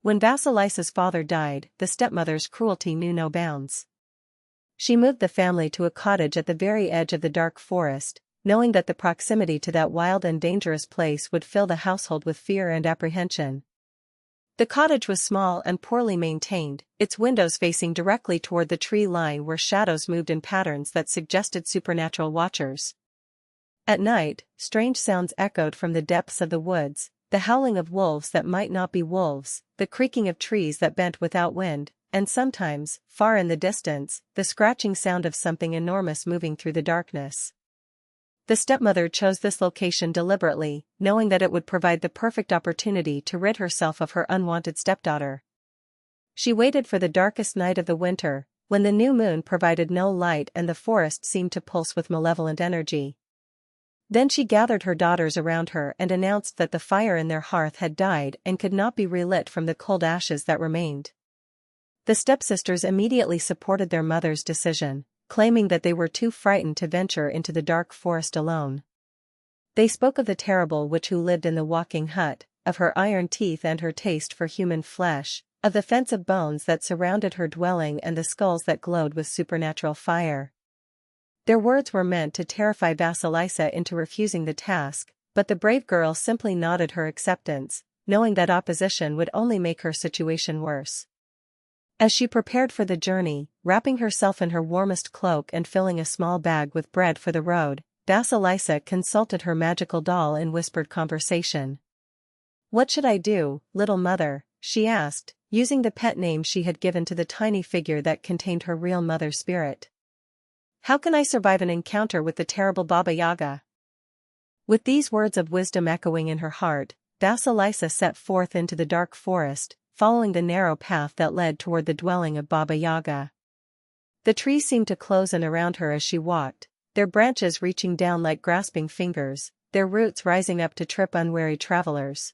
When Vasilisa's father died, the stepmother's cruelty knew no bounds. She moved the family to a cottage at the very edge of the dark forest, knowing that the proximity to that wild and dangerous place would fill the household with fear and apprehension. The cottage was small and poorly maintained, its windows facing directly toward the tree line where shadows moved in patterns that suggested supernatural watchers. At night, strange sounds echoed from the depths of the woods, the howling of wolves that might not be wolves, the creaking of trees that bent without wind, and sometimes, far in the distance, the scratching sound of something enormous moving through the darkness. The stepmother chose this location deliberately, knowing that it would provide the perfect opportunity to rid herself of her unwanted stepdaughter. She waited for the darkest night of the winter, when the new moon provided no light and the forest seemed to pulse with malevolent energy. Then she gathered her daughters around her and announced that the fire in their hearth had died and could not be relit from the cold ashes that remained. The stepsisters immediately supported their mother's decision, claiming that they were too frightened to venture into the dark forest alone. They spoke of the terrible witch who lived in the walking hut, of her iron teeth and her taste for human flesh, of the fence of bones that surrounded her dwelling and the skulls that glowed with supernatural fire. Their words were meant to terrify Vasilisa into refusing the task, but the brave girl simply nodded her acceptance, knowing that opposition would only make her situation worse. As she prepared for the journey, wrapping herself in her warmest cloak and filling a small bag with bread for the road, Vasilisa consulted her magical doll in whispered conversation. "What should I do, little mother?" she asked, using the pet name she had given to the tiny figure that contained her real mother's spirit. "How can I survive an encounter with the terrible Baba Yaga?" With these words of wisdom echoing in her heart, Vasilisa set forth into the dark forest, following the narrow path that led toward the dwelling of Baba Yaga. The trees seemed to close in around her as she walked, their branches reaching down like grasping fingers, their roots rising up to trip unwary travelers.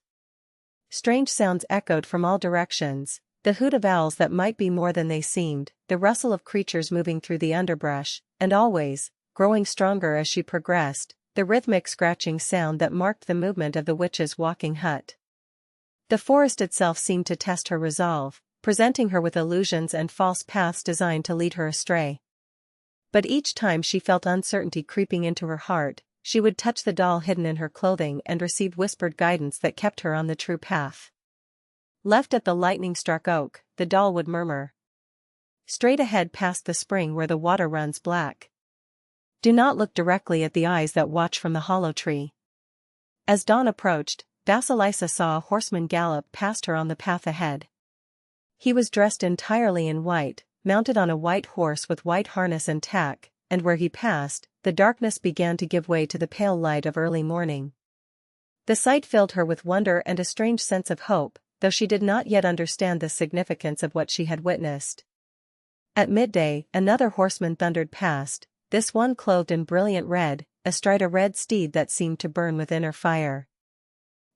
Strange sounds echoed from all directions, the hoot of owls that might be more than they seemed, the rustle of creatures moving through the underbrush, and always, growing stronger as she progressed, the rhythmic scratching sound that marked the movement of the witch's walking hut. The forest itself seemed to test her resolve, presenting her with illusions and false paths designed to lead her astray. But each time she felt uncertainty creeping into her heart, she would touch the doll hidden in her clothing and receive whispered guidance that kept her on the true path. "Left at the lightning-struck oak," the doll would murmur. "Straight ahead past the spring where the water runs black. Do not look directly at the eyes that watch from the hollow tree." As dawn approached, Vasilisa saw a horseman gallop past her on the path ahead. He was dressed entirely in white, mounted on a white horse with white harness and tack, and where he passed, the darkness began to give way to the pale light of early morning. The sight filled her with wonder and a strange sense of hope, though she did not yet understand the significance of what she had witnessed. At midday, another horseman thundered past, this one clothed in brilliant red, astride a red steed that seemed to burn with inner fire.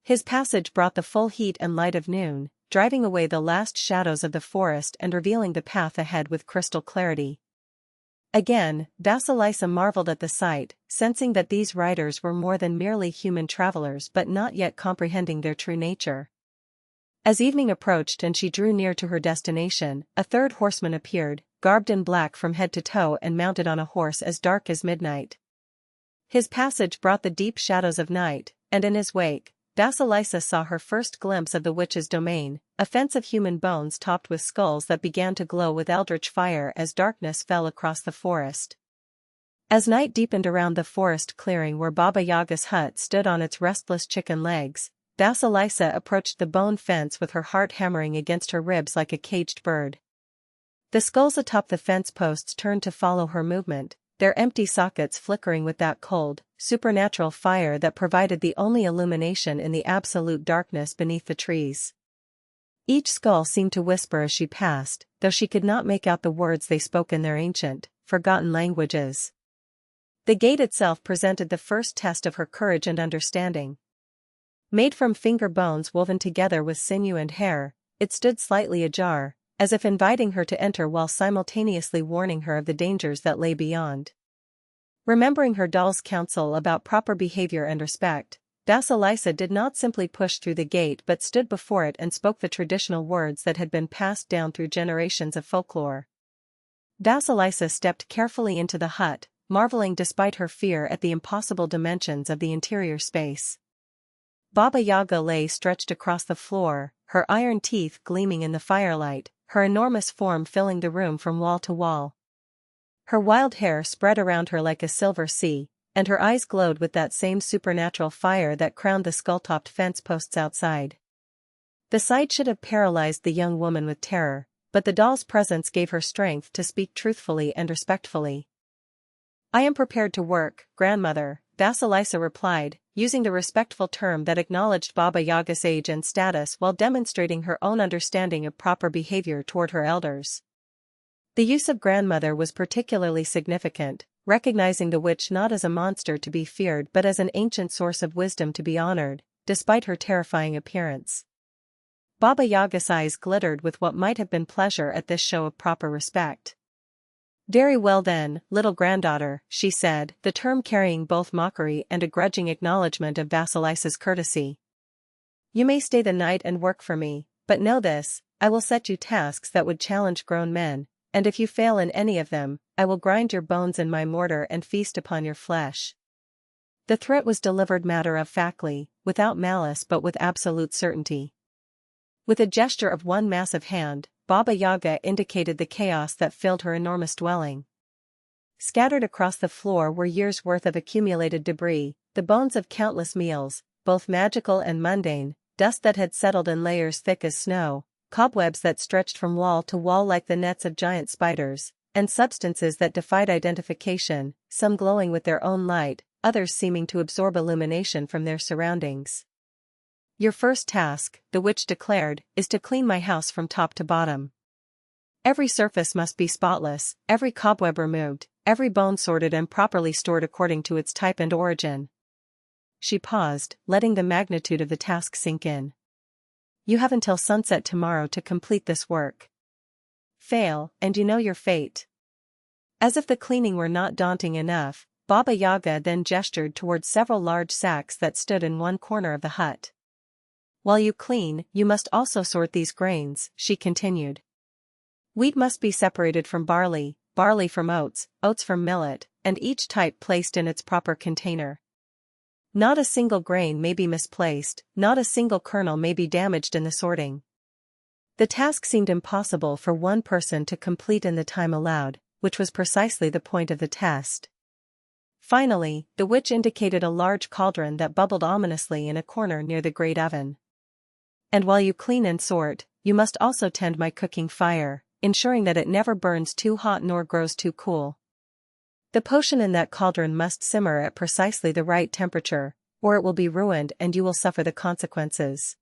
His passage brought the full heat and light of noon, driving away the last shadows of the forest and revealing the path ahead with crystal clarity. Again, Vasilisa marveled at the sight, sensing that these riders were more than merely human travelers but not yet comprehending their true nature. As evening approached and she drew near to her destination, a third horseman appeared, garbed in black from head to toe and mounted on a horse as dark as midnight. His passage brought the deep shadows of night, and in his wake, Vasilisa saw her first glimpse of the witch's domain, a fence of human bones topped with skulls that began to glow with eldritch fire as darkness fell across the forest. As night deepened around the forest clearing where Baba Yaga's hut stood on its restless chicken legs, Vasilisa approached the bone fence with her heart hammering against her ribs like a caged bird. The skulls atop the fence posts turned to follow her movement, their empty sockets flickering with that cold, supernatural fire that provided the only illumination in the absolute darkness beneath the trees. Each skull seemed to whisper as she passed, though she could not make out the words they spoke in their ancient, forgotten languages. The gate itself presented the first test of her courage and understanding. Made from finger bones woven together with sinew and hair, it stood slightly ajar, as if inviting her to enter while simultaneously warning her of the dangers that lay beyond. Remembering her doll's counsel about proper behavior and respect, Vasilisa did not simply push through the gate but stood before it and spoke the traditional words that had been passed down through generations of folklore. Vasilisa stepped carefully into the hut, marveling despite her fear at the impossible dimensions of the interior space. Baba Yaga lay stretched across the floor, her iron teeth gleaming in the firelight, her enormous form filling the room from wall to wall. Her wild hair spread around her like a silver sea, and her eyes glowed with that same supernatural fire that crowned the skull-topped fence posts outside. The sight should have paralyzed the young woman with terror, but the doll's presence gave her strength to speak truthfully and respectfully. "I am prepared to work, grandmother," Vasilisa replied, using the respectful term that acknowledged Baba Yaga's age and status while demonstrating her own understanding of proper behavior toward her elders. The use of grandmother was particularly significant, recognizing the witch not as a monster to be feared but as an ancient source of wisdom to be honored, despite her terrifying appearance. Baba Yaga's eyes glittered with what might have been pleasure at this show of proper respect. "Very well then, little granddaughter," she said, the term carrying both mockery and a grudging acknowledgement of Vasilisa's courtesy. "You may stay the night and work for me, but know this, I will set you tasks that would challenge grown men, and if you fail in any of them, I will grind your bones in my mortar and feast upon your flesh." The threat was delivered matter-of-factly, without malice but with absolute certainty. With a gesture of one massive hand, Baba Yaga indicated the chaos that filled her enormous dwelling. Scattered across the floor were years' worth of accumulated debris, the bones of countless meals, both magical and mundane, dust that had settled in layers thick as snow, cobwebs that stretched from wall to wall like the nets of giant spiders, and substances that defied identification, some glowing with their own light, others seeming to absorb illumination from their surroundings. "Your first task," the witch declared, "is to clean my house from top to bottom. Every surface must be spotless, every cobweb removed, every bone sorted and properly stored according to its type and origin." She paused, letting the magnitude of the task sink in. "You have until sunset tomorrow to complete this work. Fail, and you know your fate." As if the cleaning were not daunting enough, Baba Yaga then gestured towards several large sacks that stood in one corner of the hut. "While you clean, you must also sort these grains," she continued. "Wheat must be separated from barley, barley from oats, oats from millet, and each type placed in its proper container. Not a single grain may be misplaced, not a single kernel may be damaged in the sorting." The task seemed impossible for one person to complete in the time allowed, which was precisely the point of the test. Finally, the witch indicated a large cauldron that bubbled ominously in a corner near the great oven. "And while you clean and sort, you must also tend my cooking fire, ensuring that it never burns too hot nor grows too cool. The potion in that cauldron must simmer at precisely the right temperature, or it will be ruined and you will suffer the consequences."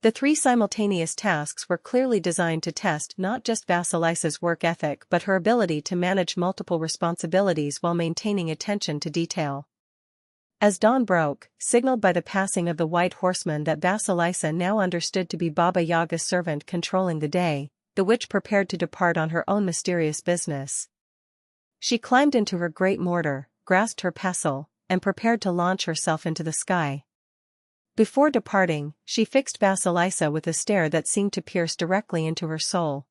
The three simultaneous tasks were clearly designed to test not just Vasilisa's work ethic but her ability to manage multiple responsibilities while maintaining attention to detail. As dawn broke, signaled by the passing of the white horseman that Vasilisa now understood to be Baba Yaga's servant controlling the day, the witch prepared to depart on her own mysterious business. She climbed into her great mortar, grasped her pestle, and prepared to launch herself into the sky. Before departing, she fixed Vasilisa with a stare that seemed to pierce directly into her soul.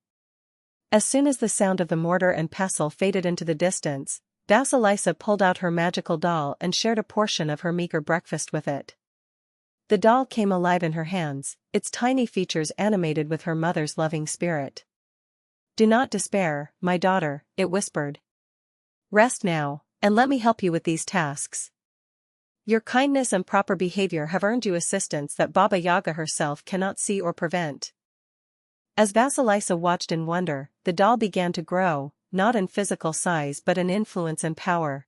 As soon as the sound of the mortar and pestle faded into the distance, Vasilisa pulled out her magical doll and shared a portion of her meager breakfast with it. The doll came alive in her hands, its tiny features animated with her mother's loving spirit. "Do not despair, my daughter," it whispered. "Rest now, and let me help you with these tasks. Your kindness and proper behavior have earned you assistance that Baba Yaga herself cannot see or prevent." As Vasilisa watched in wonder, the doll began to grow, not in physical size but in influence and power.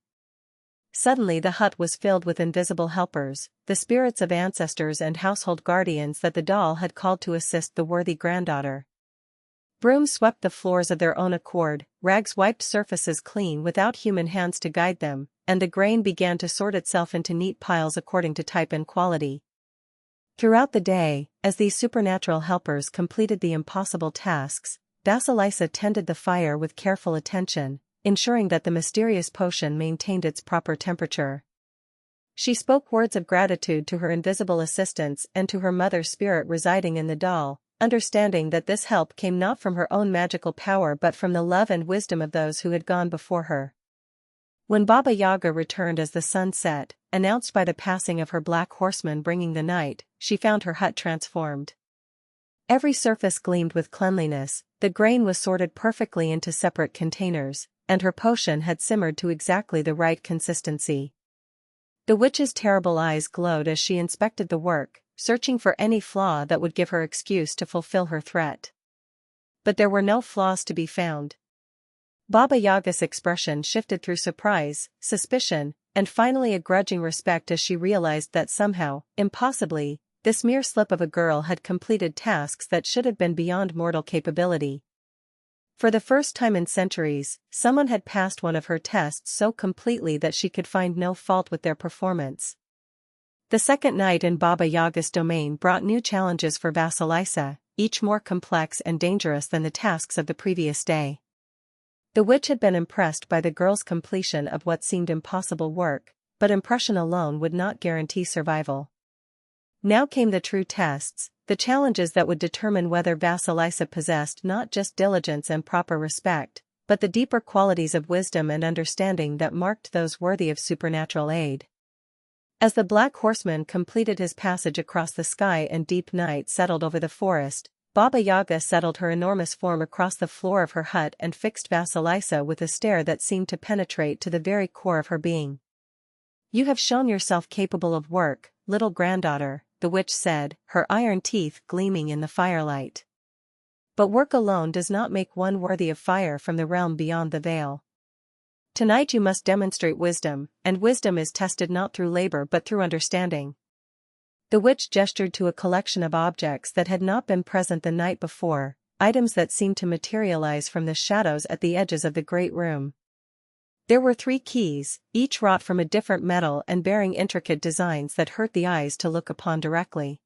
Suddenly the hut was filled with invisible helpers, the spirits of ancestors and household guardians that the doll had called to assist the worthy granddaughter. Brooms swept the floors of their own accord, rags wiped surfaces clean without human hands to guide them, and the grain began to sort itself into neat piles according to type and quality. Throughout the day, as these supernatural helpers completed the impossible tasks, Vasilisa tended the fire with careful attention, ensuring that the mysterious potion maintained its proper temperature. She spoke words of gratitude to her invisible assistants and to her mother's spirit residing in the doll, understanding that this help came not from her own magical power but from the love and wisdom of those who had gone before her. When Baba Yaga returned as the sun set, announced by the passing of her black horseman bringing the night, she found her hut transformed. Every surface gleamed with cleanliness, the grain was sorted perfectly into separate containers, and her potion had simmered to exactly the right consistency. The witch's terrible eyes glowed as she inspected the work, searching for any flaw that would give her excuse to fulfill her threat. But there were no flaws to be found. Baba Yaga's expression shifted through surprise, suspicion, and finally a grudging respect as she realized that somehow, impossibly, this mere slip of a girl had completed tasks that should have been beyond mortal capability. For the first time in centuries, someone had passed one of her tests so completely that she could find no fault with their performance. The second night in Baba Yaga's domain brought new challenges for Vasilisa, each more complex and dangerous than the tasks of the previous day. The witch had been impressed by the girl's completion of what seemed impossible work, but impression alone would not guarantee survival. Now came the true tests, the challenges that would determine whether Vasilisa possessed not just diligence and proper respect, but the deeper qualities of wisdom and understanding that marked those worthy of supernatural aid. As the Black Horseman completed his passage across the sky and deep night settled over the forest, Baba Yaga settled her enormous form across the floor of her hut and fixed Vasilisa with a stare that seemed to penetrate to the very core of her being. "You have shown yourself capable of work, little granddaughter," the witch said, her iron teeth gleaming in the firelight. "But work alone does not make one worthy of fire from the realm beyond the veil. Tonight you must demonstrate wisdom, and wisdom is tested not through labor but through understanding." The witch gestured to a collection of objects that had not been present the night before, items that seemed to materialize from the shadows at the edges of the great room. There were 3 keys, each wrought from a different metal and bearing intricate designs that hurt the eyes to look upon directly.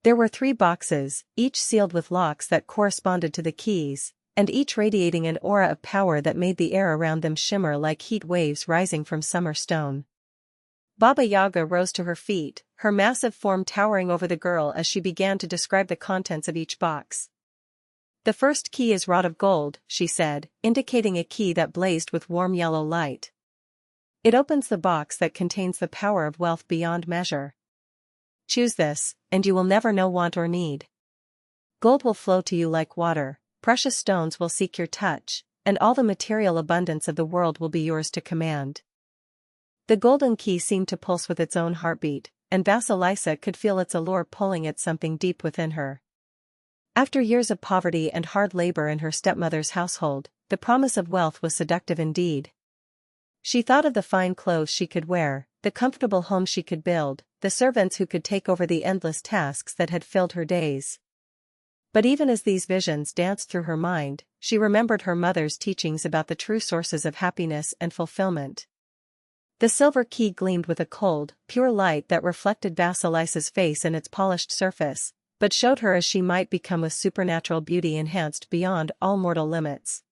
There were 3 boxes, each sealed with locks that corresponded to the keys, and each radiating an aura of power that made the air around them shimmer like heat waves rising from summer stone. Baba Yaga rose to her feet, her massive form towering over the girl as she began to describe the contents of each box. "The first key is wrought of gold," she said, indicating a key that blazed with warm yellow light. "It opens the box that contains the power of wealth beyond measure. Choose this, and you will never know want or need. Gold will flow to you like water, precious stones will seek your touch, and all the material abundance of the world will be yours to command." The golden key seemed to pulse with its own heartbeat, and Vasilisa could feel its allure pulling at something deep within her. After years of poverty and hard labor in her stepmother's household, the promise of wealth was seductive indeed. She thought of the fine clothes she could wear, the comfortable home she could build, the servants who could take over the endless tasks that had filled her days. But even as these visions danced through her mind, she remembered her mother's teachings about the true sources of happiness and fulfillment. The silver key gleamed with a cold, pure light that reflected Vasilisa's face and its polished surface, but showed her as she might become with supernatural beauty enhanced beyond all mortal limits.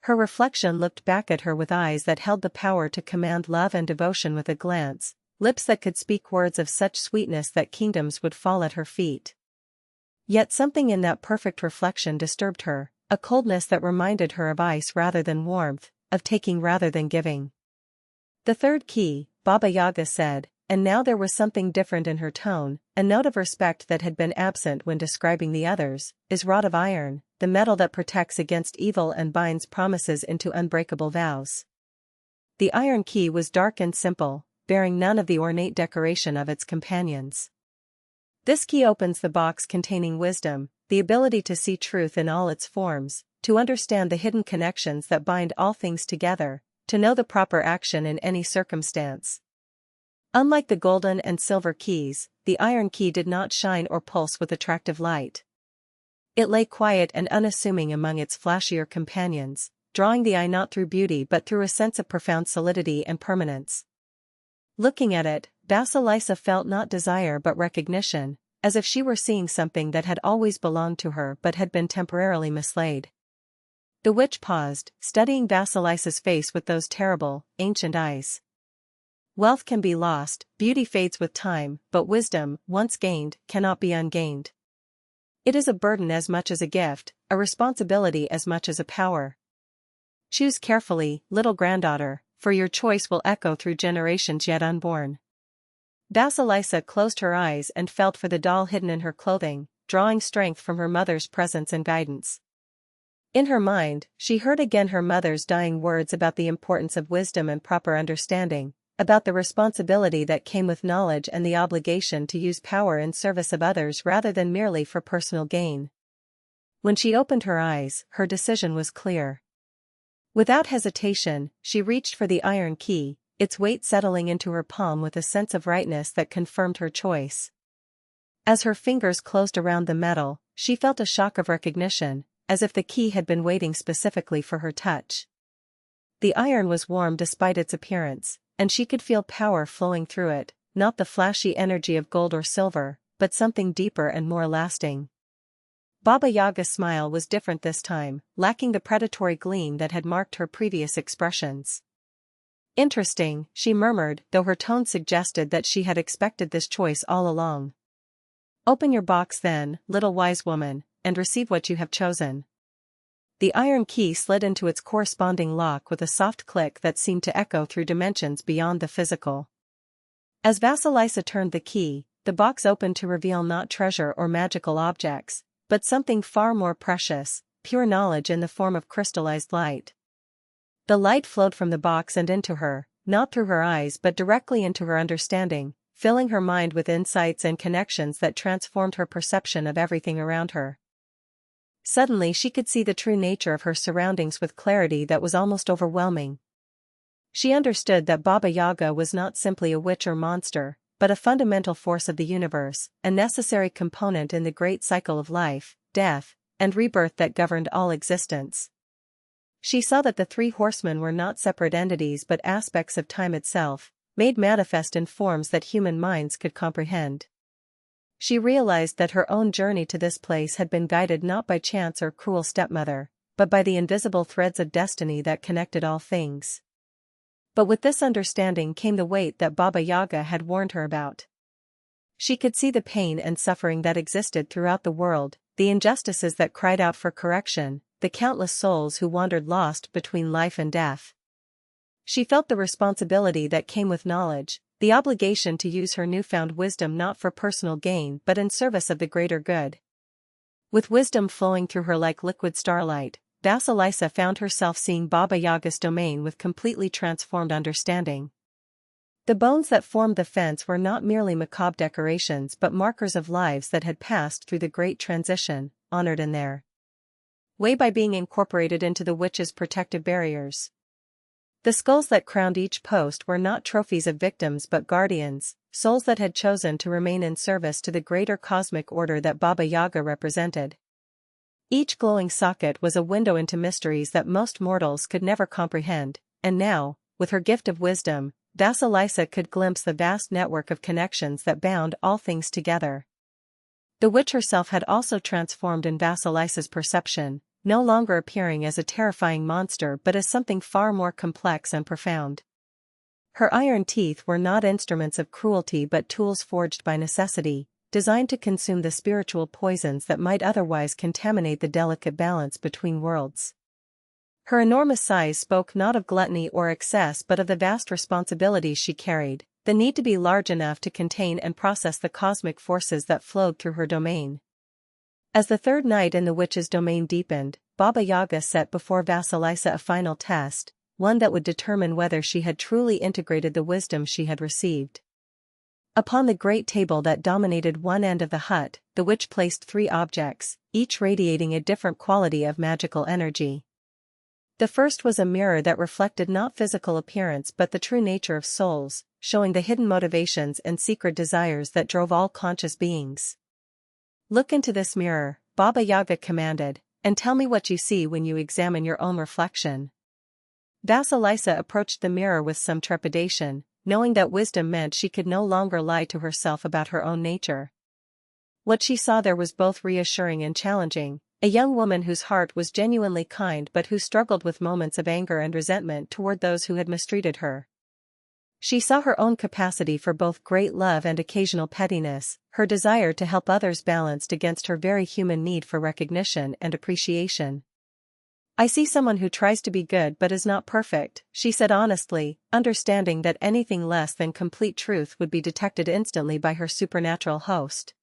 Her reflection looked back at her with eyes that held the power to command love and devotion with a glance, lips that could speak words of such sweetness that kingdoms would fall at her feet. Yet something in that perfect reflection disturbed her, a coldness that reminded her of ice rather than warmth, of taking rather than giving. "The third key," Baba Yaga said, and now there was something different in her tone, a note of respect that had been absent when describing the others, "is wrought of iron, the metal that protects against evil and binds promises into unbreakable vows." The iron key was dark and simple, bearing none of the ornate decoration of its companions. "This key opens the box containing wisdom, the ability to see truth in all its forms, to understand the hidden connections that bind all things together, to know the proper action in any circumstance." Unlike the golden and silver keys, the iron key did not shine or pulse with attractive light. It lay quiet and unassuming among its flashier companions, drawing the eye not through beauty but through a sense of profound solidity and permanence. Looking at it, Vasilisa felt not desire but recognition, as if she were seeing something that had always belonged to her but had been temporarily mislaid. The witch paused, studying Vasilisa's face with those terrible, ancient eyes. Wealth can be lost, beauty fades with time, but wisdom, once gained, cannot be ungained. It is a burden as much as a gift, a responsibility as much as a power. Choose carefully, little granddaughter, for your choice will echo through generations yet unborn. Vasilisa closed her eyes and felt for the doll hidden in her clothing, drawing strength from her mother's presence and guidance. In her mind, she heard again her mother's dying words about the importance of wisdom and proper understanding, about the responsibility that came with knowledge and the obligation to use power in service of others rather than merely for personal gain. When she opened her eyes, her decision was clear. Without hesitation, she reached for the iron key, its weight settling into her palm with a sense of rightness that confirmed her choice. As her fingers closed around the metal, she felt a shock of recognition, as if the key had been waiting specifically for her touch. The iron was warm despite its appearance, and she could feel power flowing through it, not the flashy energy of gold or silver, but something deeper and more lasting. Baba Yaga's smile was different this time, lacking the predatory gleam that had marked her previous expressions. "Interesting," she murmured, though her tone suggested that she had expected this choice all along. "Open your box then, little wise woman, and receive what you have chosen." The iron key slid into its corresponding lock with a soft click that seemed to echo through dimensions beyond the physical. As Vasilisa turned the key, the box opened to reveal not treasure or magical objects, but something far more precious, pure knowledge in the form of crystallized light. The light flowed from the box and into her, not through her eyes but directly into her understanding, filling her mind with insights and connections that transformed her perception of everything around her. Suddenly she could see the true nature of her surroundings with clarity that was almost overwhelming. She understood that Baba Yaga was not simply a witch or monster, but a fundamental force of the universe, a necessary component in the great cycle of life, death, and rebirth that governed all existence. She saw that the three horsemen were not separate entities but aspects of time itself, made manifest in forms that human minds could comprehend. She realized that her own journey to this place had been guided not by chance or cruel stepmother, but by the invisible threads of destiny that connected all things. But with this understanding came the weight that Baba Yaga had warned her about. She could see the pain and suffering that existed throughout the world, the injustices that cried out for correction, the countless souls who wandered lost between life and death. She felt the responsibility that came with knowledge, the obligation to use her newfound wisdom not for personal gain but in service of the greater good. With wisdom flowing through her like liquid starlight, Vasilisa found herself seeing Baba Yaga's domain with completely transformed understanding. The bones that formed the fence were not merely macabre decorations but markers of lives that had passed through the great transition, honored in their way by being incorporated into the witch's protective barriers. The skulls that crowned each post were not trophies of victims but guardians, souls that had chosen to remain in service to the greater cosmic order that Baba Yaga represented. Each glowing socket was a window into mysteries that most mortals could never comprehend, and now, with her gift of wisdom, Vasilisa could glimpse the vast network of connections that bound all things together. The witch herself had also transformed in Vasilisa's perception, no longer appearing as a terrifying monster but as something far more complex and profound. Her iron teeth were not instruments of cruelty but tools forged by necessity, designed to consume the spiritual poisons that might otherwise contaminate the delicate balance between worlds. Her enormous size spoke not of gluttony or excess but of the vast responsibilities she carried, the need to be large enough to contain and process the cosmic forces that flowed through her domain. As the third night in the witch's domain deepened, Baba Yaga set before Vasilisa a final test, one that would determine whether she had truly integrated the wisdom she had received. Upon the great table that dominated one end of the hut, the witch placed 3 objects, each radiating a different quality of magical energy. The first was a mirror that reflected not physical appearance but the true nature of souls, showing the hidden motivations and secret desires that drove all conscious beings. "Look into this mirror," Baba Yaga commanded, "and tell me what you see when you examine your own reflection." Vasilisa approached the mirror with some trepidation, knowing that wisdom meant she could no longer lie to herself about her own nature. What she saw there was both reassuring and challenging, A young woman whose heart was genuinely kind but who struggled with moments of anger and resentment toward those who had mistreated her. She saw her own capacity for both great love and occasional pettiness, her desire to help others balanced against her very human need for recognition and appreciation. "I see someone who tries to be good but is not perfect," she said honestly, understanding that anything less than complete truth would be detected instantly by her supernatural host.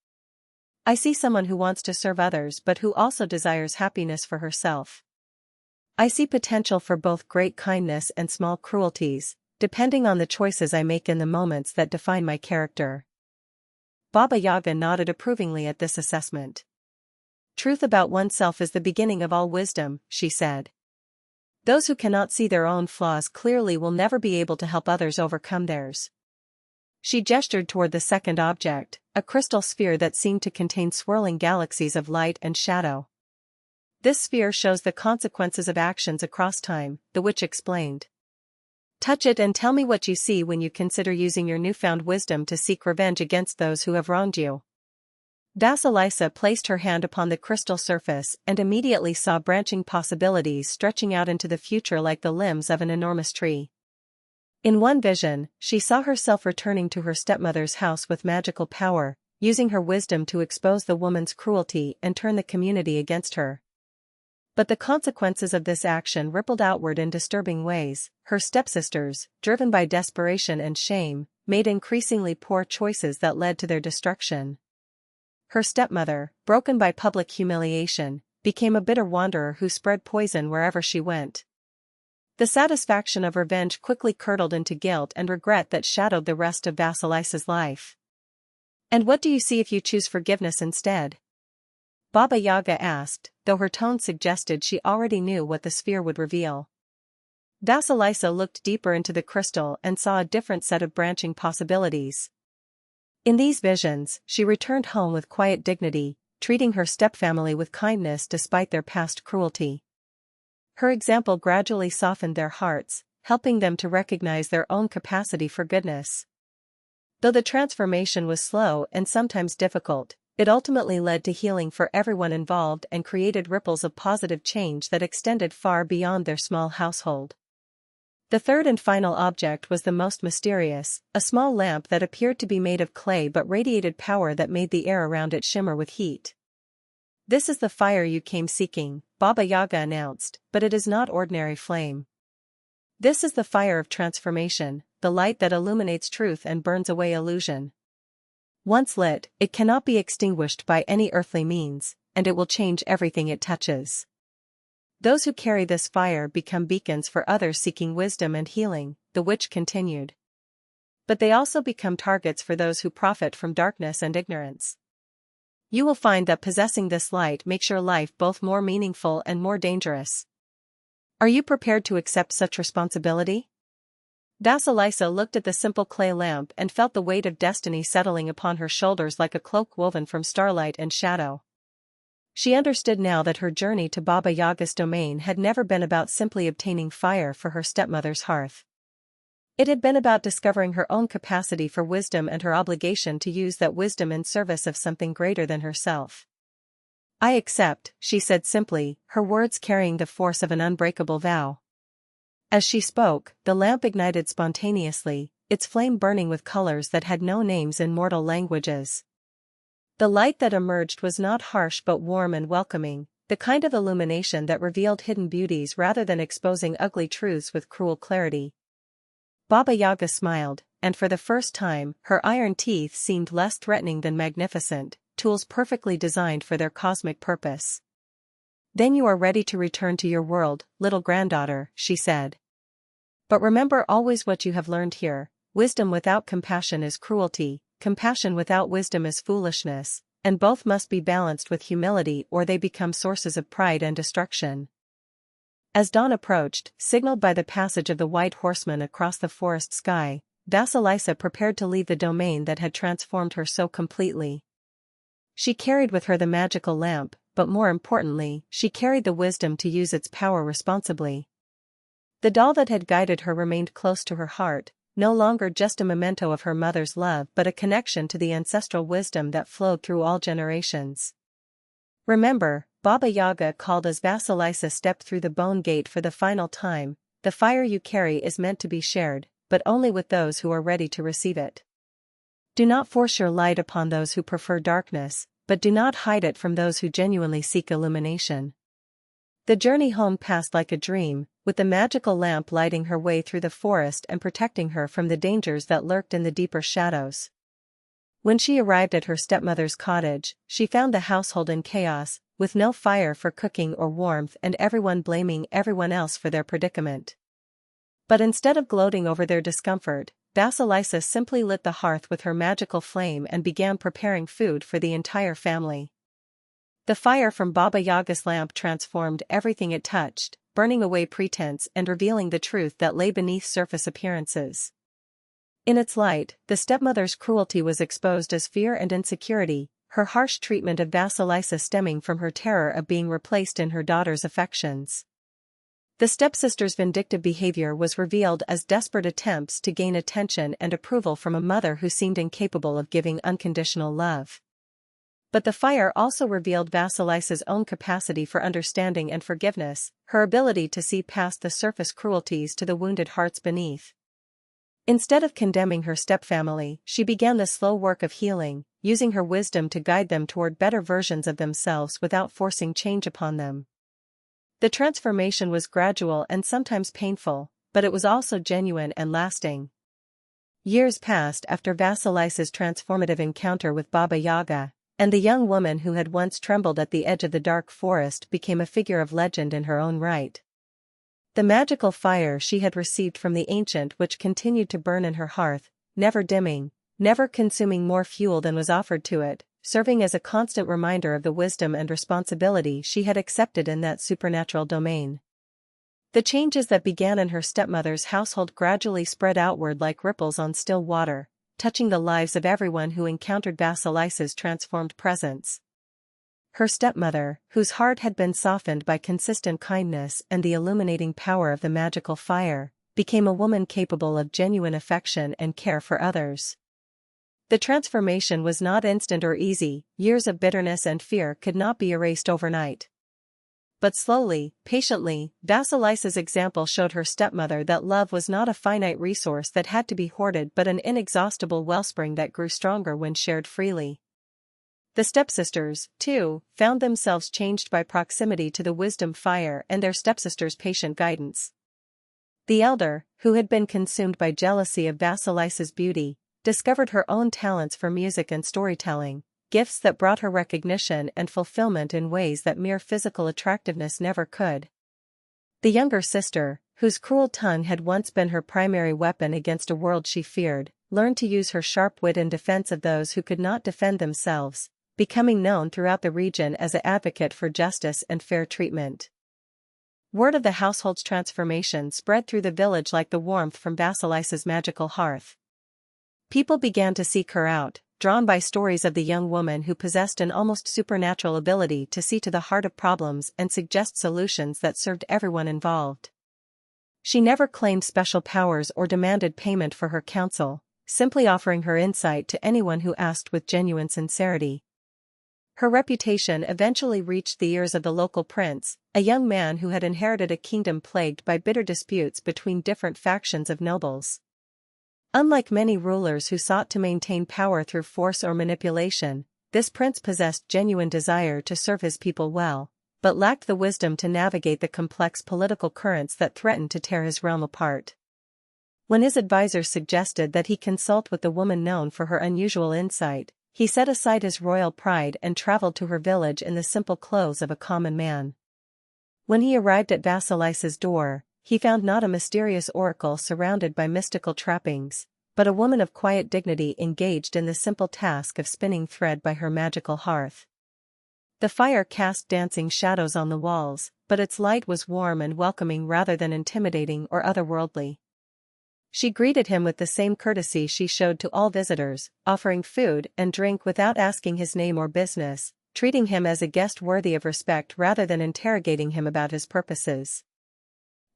"I see someone who wants to serve others but who also desires happiness for herself. I see potential for both great kindness and small cruelties, depending on the choices I make in the moments that define my character." Baba Yaga nodded approvingly at this assessment. "Truth about oneself is the beginning of all wisdom," she said. "Those who cannot see their own flaws clearly will never be able to help others overcome theirs." She gestured toward the second object, a crystal sphere that seemed to contain swirling galaxies of light and shadow. "This sphere shows the consequences of actions across time," the witch explained. "Touch it and tell me what you see when you consider using your newfound wisdom to seek revenge against those who have wronged you." Vasilisa placed her hand upon the crystal surface and immediately saw branching possibilities stretching out into the future like the limbs of an enormous tree. In one vision, she saw herself returning to her stepmother's house with magical power, using her wisdom to expose the woman's cruelty and turn the community against her. But the consequences of this action rippled outward in disturbing ways. Her stepsisters, driven by desperation and shame, made increasingly poor choices that led to their destruction. Her stepmother, broken by public humiliation, became a bitter wanderer who spread poison wherever she went. The satisfaction of revenge quickly curdled into guilt and regret that shadowed the rest of Vasilisa's life. "And what do you see if you choose forgiveness instead?" Baba Yaga asked, though her tone suggested she already knew what the sphere would reveal. Vasilisa looked deeper into the crystal and saw a different set of branching possibilities. In these visions, she returned home with quiet dignity, treating her stepfamily with kindness despite their past cruelty. Her example gradually softened their hearts, helping them to recognize their own capacity for goodness. Though the transformation was slow and sometimes difficult, it ultimately led to healing for everyone involved and created ripples of positive change that extended far beyond their small household. The third and final object was the most mysterious, a small lamp that appeared to be made of clay but radiated power that made the air around it shimmer with heat. "This is the fire you came seeking," Baba Yaga announced, "but it is not ordinary flame. This is the fire of transformation, the light that illuminates truth and burns away illusion. Once lit, it cannot be extinguished by any earthly means, and it will change everything it touches. Those who carry this fire become beacons for others seeking wisdom and healing," the witch continued. "But they also become targets for those who profit from darkness and ignorance. You will find that possessing this light makes your life both more meaningful and more dangerous. Are you prepared to accept such responsibility?" Vasilisa looked at the simple clay lamp and felt the weight of destiny settling upon her shoulders like a cloak woven from starlight and shadow. She understood now that her journey to Baba Yaga's domain had never been about simply obtaining fire for her stepmother's hearth. It had been about discovering her own capacity for wisdom and her obligation to use that wisdom in service of something greater than herself. "I accept," she said simply, her words carrying the force of an unbreakable vow. As she spoke, the lamp ignited spontaneously, its flame burning with colors that had no names in mortal languages. The light that emerged was not harsh but warm and welcoming, the kind of illumination that revealed hidden beauties rather than exposing ugly truths with cruel clarity. Baba Yaga smiled, and for the first time, her iron teeth seemed less threatening than magnificent, tools perfectly designed for their cosmic purpose. "Then you are ready to return to your world, little granddaughter," she said. "But remember always what you have learned here: wisdom without compassion is cruelty, compassion without wisdom is foolishness, and both must be balanced with humility or they become sources of pride and destruction." As dawn approached, signaled by the passage of the white horseman across the forest sky, Vasilisa prepared to leave the domain that had transformed her so completely. She carried with her the magical lamp, but more importantly, she carried the wisdom to use its power responsibly. The doll that had guided her remained close to her heart, no longer just a memento of her mother's love but a connection to the ancestral wisdom that flowed through all generations. "Remember, Baba Yaga called as Vasilisa stepped through the bone gate for the final time. The fire you carry is meant to be shared, but only with those who are ready to receive it. Do not force your light upon those who prefer darkness, but do not hide it from those who genuinely seek illumination. The journey home passed like a dream, with the magical lamp lighting her way through the forest and protecting her from the dangers that lurked in the deeper shadows. When she arrived at her stepmother's cottage, she found the household in chaos, with no fire for cooking or warmth and everyone blaming everyone else for their predicament. But instead of gloating over their discomfort, Vasilisa simply lit the hearth with her magical flame and began preparing food for the entire family. The fire from Baba Yaga's lamp transformed everything it touched, burning away pretense and revealing the truth that lay beneath surface appearances. In its light, the stepmother's cruelty was exposed as fear and insecurity, her harsh treatment of Vasilisa stemming from her terror of being replaced in her daughter's affections. The stepsister's vindictive behavior was revealed as desperate attempts to gain attention and approval from a mother who seemed incapable of giving unconditional love. But the fire also revealed Vasilisa's own capacity for understanding and forgiveness, her ability to see past the surface cruelties to the wounded hearts beneath. Instead of condemning her stepfamily, she began the slow work of healing, using her wisdom to guide them toward better versions of themselves without forcing change upon them. The transformation was gradual and sometimes painful, but it was also genuine and lasting. Years passed after Vasilisa's transformative encounter with Baba Yaga, and the young woman who had once trembled at the edge of the dark forest became a figure of legend in her own right. The magical fire she had received from the ancient which continued to burn in her hearth, never dimming, never consuming more fuel than was offered to it, serving as a constant reminder of the wisdom and responsibility she had accepted in that supernatural domain. The changes that began in her stepmother's household gradually spread outward like ripples on still water, touching the lives of everyone who encountered Vasilisa's transformed presence. Her stepmother, whose heart had been softened by consistent kindness and the illuminating power of the magical fire, became a woman capable of genuine affection and care for others. The transformation was not instant or easy, years of bitterness and fear could not be erased overnight. But slowly, patiently, Vasilisa's example showed her stepmother that love was not a finite resource that had to be hoarded but an inexhaustible wellspring that grew stronger when shared freely. The stepsisters, too, found themselves changed by proximity to the wisdom fire and their stepsister's patient guidance. The elder, who had been consumed by jealousy of Vasilisa's beauty, discovered her own talents for music and storytelling, gifts that brought her recognition and fulfillment in ways that mere physical attractiveness never could. The younger sister, whose cruel tongue had once been her primary weapon against a world she feared, learned to use her sharp wit in defense of those who could not defend themselves, becoming known throughout the region as an advocate for justice and fair treatment. Word of the household's transformation spread through the village like the warmth from Vasilisa's magical hearth. People began to seek her out, drawn by stories of the young woman who possessed an almost supernatural ability to see to the heart of problems and suggest solutions that served everyone involved. She never claimed special powers or demanded payment for her counsel, simply offering her insight to anyone who asked with genuine sincerity. Her reputation eventually reached the ears of the local prince, a young man who had inherited a kingdom plagued by bitter disputes between different factions of nobles. Unlike many rulers who sought to maintain power through force or manipulation, this prince possessed genuine desire to serve his people well, but lacked the wisdom to navigate the complex political currents that threatened to tear his realm apart. When his advisors suggested that he consult with the woman known for her unusual insight, he set aside his royal pride and traveled to her village in the simple clothes of a common man. When he arrived at Vasilisa's door, he found not a mysterious oracle surrounded by mystical trappings, but a woman of quiet dignity engaged in the simple task of spinning thread by her magical hearth. The fire cast dancing shadows on the walls, but its light was warm and welcoming rather than intimidating or otherworldly. She greeted him with the same courtesy she showed to all visitors, offering food and drink without asking his name or business, treating him as a guest worthy of respect rather than interrogating him about his purposes.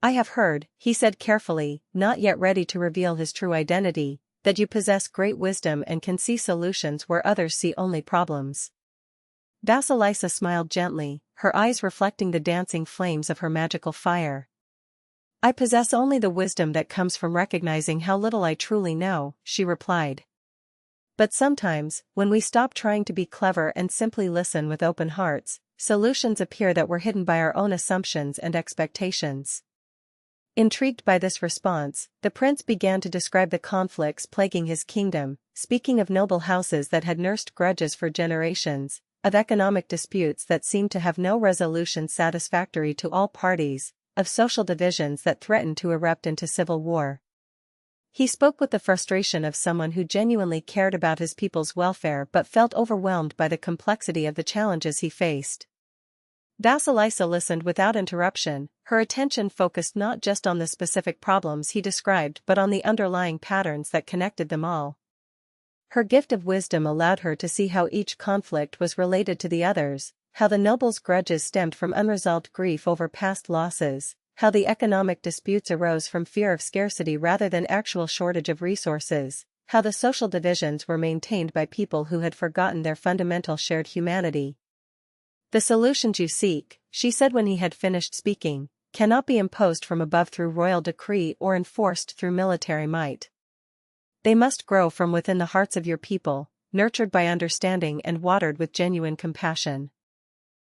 "I have heard," he said carefully, not yet ready to reveal his true identity, "that you possess great wisdom and can see solutions where others see only problems. Vasilisa smiled gently, her eyes reflecting the dancing flames of her magical fire. I possess only the wisdom that comes from recognizing how little I truly know, she replied. But sometimes, when we stop trying to be clever and simply listen with open hearts, solutions appear that were hidden by our own assumptions and expectations. Intrigued by this response, the prince began to describe the conflicts plaguing his kingdom, speaking of noble houses that had nursed grudges for generations, of economic disputes that seemed to have no resolution satisfactory to all parties, of social divisions that threatened to erupt into civil war. He spoke with the frustration of someone who genuinely cared about his people's welfare but felt overwhelmed by the complexity of the challenges he faced. Vasilisa listened without interruption, her attention focused not just on the specific problems he described but on the underlying patterns that connected them all. Her gift of wisdom allowed her to see how each conflict was related to the others, how the nobles' grudges stemmed from unresolved grief over past losses, how the economic disputes arose from fear of scarcity rather than actual shortage of resources, how the social divisions were maintained by people who had forgotten their fundamental shared humanity. The solutions you seek, she said when he had finished speaking, cannot be imposed from above through royal decree or enforced through military might. They must grow from within the hearts of your people, nurtured by understanding and watered with genuine compassion.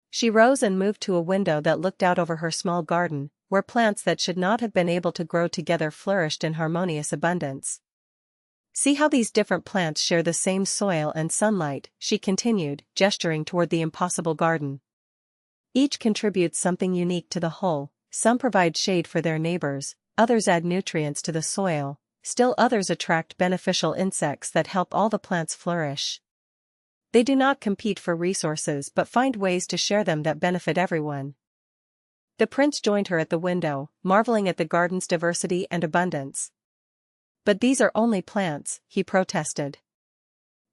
She rose and moved to a window that looked out over her small garden, where plants that should not have been able to grow together flourished in harmonious abundance. See how these different plants share the same soil and sunlight, she continued, gesturing toward the impossible garden. Each contributes something unique to the whole, some provide shade for their neighbors, others add nutrients to the soil, still others attract beneficial insects that help all the plants flourish. They do not compete for resources but find ways to share them that benefit everyone. The prince joined her at the window, marveling at the garden's diversity and abundance. But these are only plants, he protested.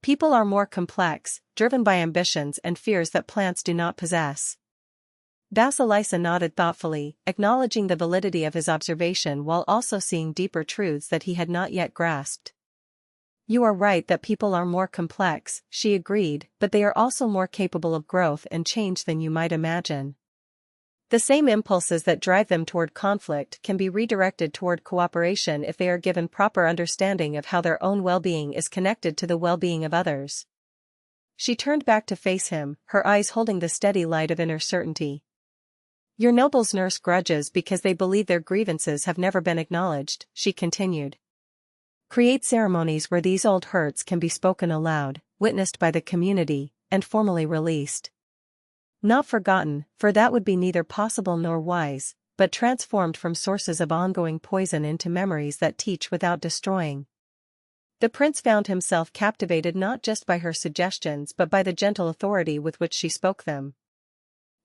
People are more complex, driven by ambitions and fears that plants do not possess. Vasilisa nodded thoughtfully, acknowledging the validity of his observation while also seeing deeper truths that he had not yet grasped. You are right that people are more complex, she agreed, but they are also more capable of growth and change than you might imagine. The same impulses that drive them toward conflict can be redirected toward cooperation if they are given proper understanding of how their own well-being is connected to the well-being of others. She turned back to face him, her eyes holding the steady light of inner certainty. Your nobles nurse grudges because they believe their grievances have never been acknowledged, she continued. Create ceremonies where these old hurts can be spoken aloud, witnessed by the community, and formally released. Not forgotten, for that would be neither possible nor wise, but transformed from sources of ongoing poison into memories that teach without destroying. The prince found himself captivated not just by her suggestions but by the gentle authority with which she spoke them.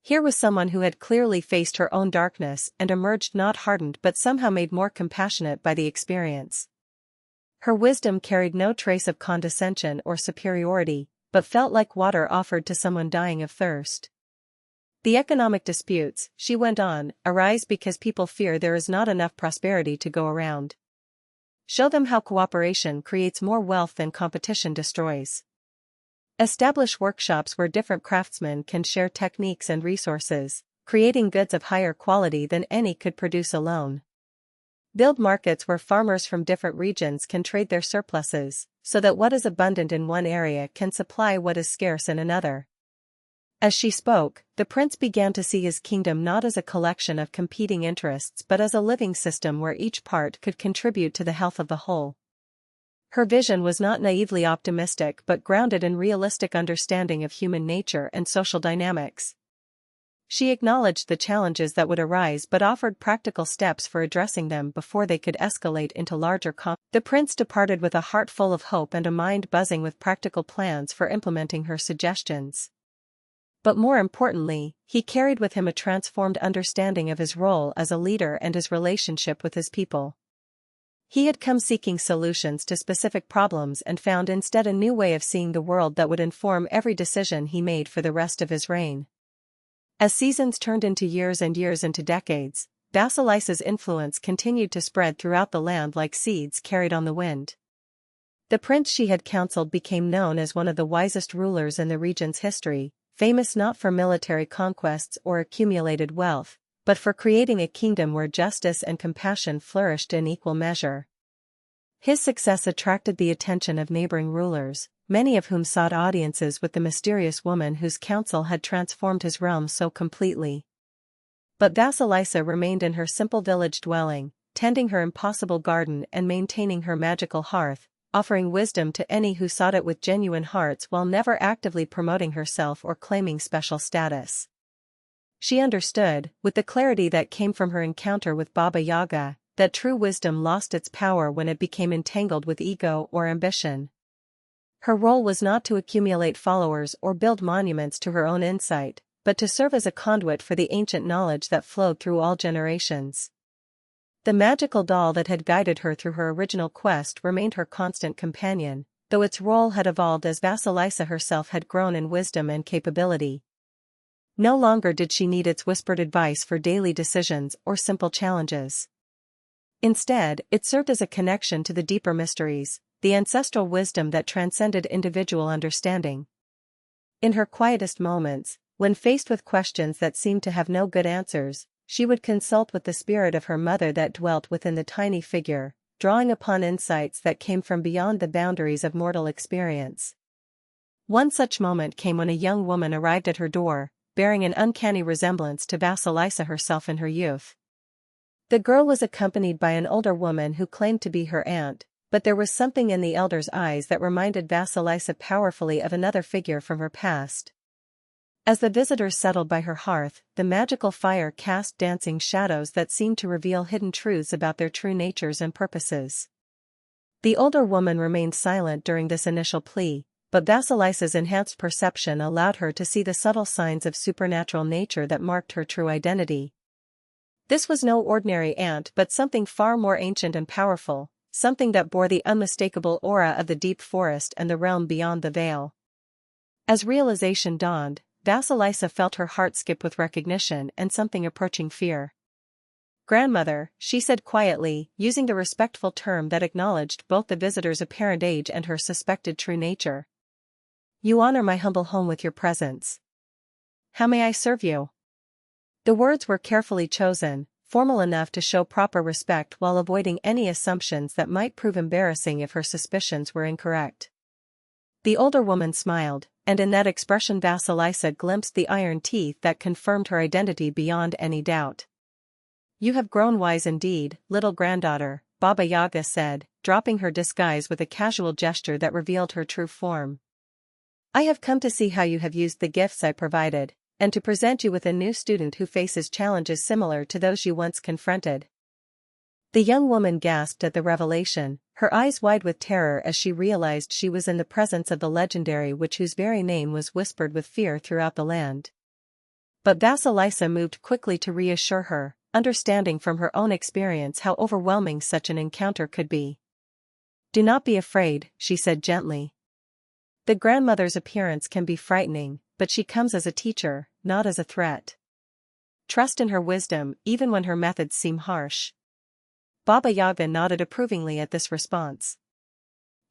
Here was someone who had clearly faced her own darkness and emerged not hardened but somehow made more compassionate by the experience. Her wisdom carried no trace of condescension or superiority, but felt like water offered to someone dying of thirst. The economic disputes, she went on, arise because people fear there is not enough prosperity to go around. Show them how cooperation creates more wealth than competition destroys. Establish workshops where different craftsmen can share techniques and resources, creating goods of higher quality than any could produce alone. Build markets where farmers from different regions can trade their surpluses, so that what is abundant in one area can supply what is scarce in another. As she spoke, the prince began to see his kingdom not as a collection of competing interests but as a living system where each part could contribute to the health of the whole. Her vision was not naively optimistic but grounded in realistic understanding of human nature and social dynamics. She acknowledged the challenges that would arise but offered practical steps for addressing them before they could escalate into larger conflicts. The prince departed with a heart full of hope and a mind buzzing with practical plans for implementing her suggestions. But more importantly, he carried with him a transformed understanding of his role as a leader and his relationship with his people. He had come seeking solutions to specific problems and found instead a new way of seeing the world that would inform every decision he made for the rest of his reign. As seasons turned into years and years into decades, Vasilisa's influence continued to spread throughout the land like seeds carried on the wind. The prince she had counseled became known as one of the wisest rulers in the region's history, famous not for military conquests or accumulated wealth, but for creating a kingdom where justice and compassion flourished in equal measure. His success attracted the attention of neighboring rulers, many of whom sought audiences with the mysterious woman whose counsel had transformed his realm so completely. But Vasilisa remained in her simple village dwelling, tending her impossible garden and maintaining her magical hearth, offering wisdom to any who sought it with genuine hearts while never actively promoting herself or claiming special status. She understood, with the clarity that came from her encounter with Baba Yaga, that true wisdom lost its power when it became entangled with ego or ambition. Her role was not to accumulate followers or build monuments to her own insight, but to serve as a conduit for the ancient knowledge that flowed through all generations. The magical doll that had guided her through her original quest remained her constant companion, though its role had evolved as Vasilisa herself had grown in wisdom and capability. No longer did she need its whispered advice for daily decisions or simple challenges. Instead, it served as a connection to the deeper mysteries, the ancestral wisdom that transcended individual understanding. In her quietest moments, when faced with questions that seemed to have no good answers, she would consult with the spirit of her mother that dwelt within the tiny figure, drawing upon insights that came from beyond the boundaries of mortal experience. One such moment came when a young woman arrived at her door, bearing an uncanny resemblance to Vasilisa herself in her youth. The girl was accompanied by an older woman who claimed to be her aunt, but there was something in the elder's eyes that reminded Vasilisa powerfully of another figure from her past. As the visitors settled by her hearth, the magical fire cast dancing shadows that seemed to reveal hidden truths about their true natures and purposes. The older woman remained silent during this initial plea, but Vasilisa's enhanced perception allowed her to see the subtle signs of supernatural nature that marked her true identity. This was no ordinary aunt but something far more ancient and powerful, something that bore the unmistakable aura of the deep forest and the realm beyond the veil. As realization dawned, Vasilisa felt her heart skip with recognition and something approaching fear. "Grandmother," she said quietly, using the respectful term that acknowledged both the visitor's apparent age and her suspected true nature. "You honor my humble home with your presence. How may I serve you?" The words were carefully chosen, formal enough to show proper respect while avoiding any assumptions that might prove embarrassing if her suspicions were incorrect. The older woman smiled, and in that expression Vasilisa glimpsed the iron teeth that confirmed her identity beyond any doubt. "You have grown wise indeed, little granddaughter," Baba Yaga said, dropping her disguise with a casual gesture that revealed her true form. "I have come to see how you have used the gifts I provided, and to present you with a new student who faces challenges similar to those you once confronted." The young woman gasped at the revelation, her eyes wide with terror as she realized she was in the presence of the legendary witch whose very name was whispered with fear throughout the land. But Vasilisa moved quickly to reassure her, understanding from her own experience how overwhelming such an encounter could be. "Do not be afraid," she said gently. "The grandmother's appearance can be frightening, but she comes as a teacher, not as a threat. Trust in her wisdom even when her methods seem harsh." Baba Yaga nodded approvingly at this response.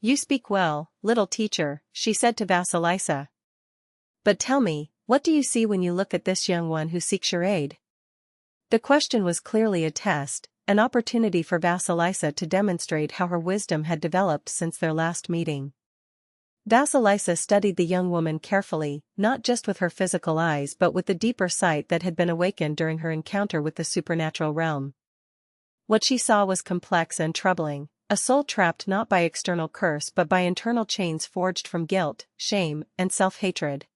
"You speak well, little teacher," she said to Vasilisa. "But tell me, what do you see when you look at this young one who seeks your aid?" The question was clearly a test, an opportunity for Vasilisa to demonstrate how her wisdom had developed since their last meeting. Vasilisa studied the young woman carefully, not just with her physical eyes but with the deeper sight that had been awakened during her encounter with the supernatural realm. What she saw was complex and troubling, a soul trapped not by external curse but by internal chains forged from guilt, shame, and self-hatred.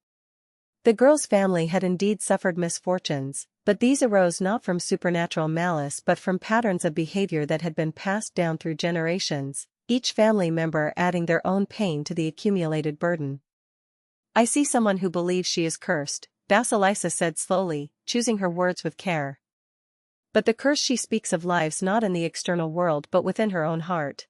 The girl's family had indeed suffered misfortunes, but these arose not from supernatural malice but from patterns of behavior that had been passed down through generations, each family member adding their own pain to the accumulated burden. "I see someone who believes she is cursed," Vasilisa said slowly, choosing her words with care. "But the curse she speaks of lies not in the external world but within her own heart.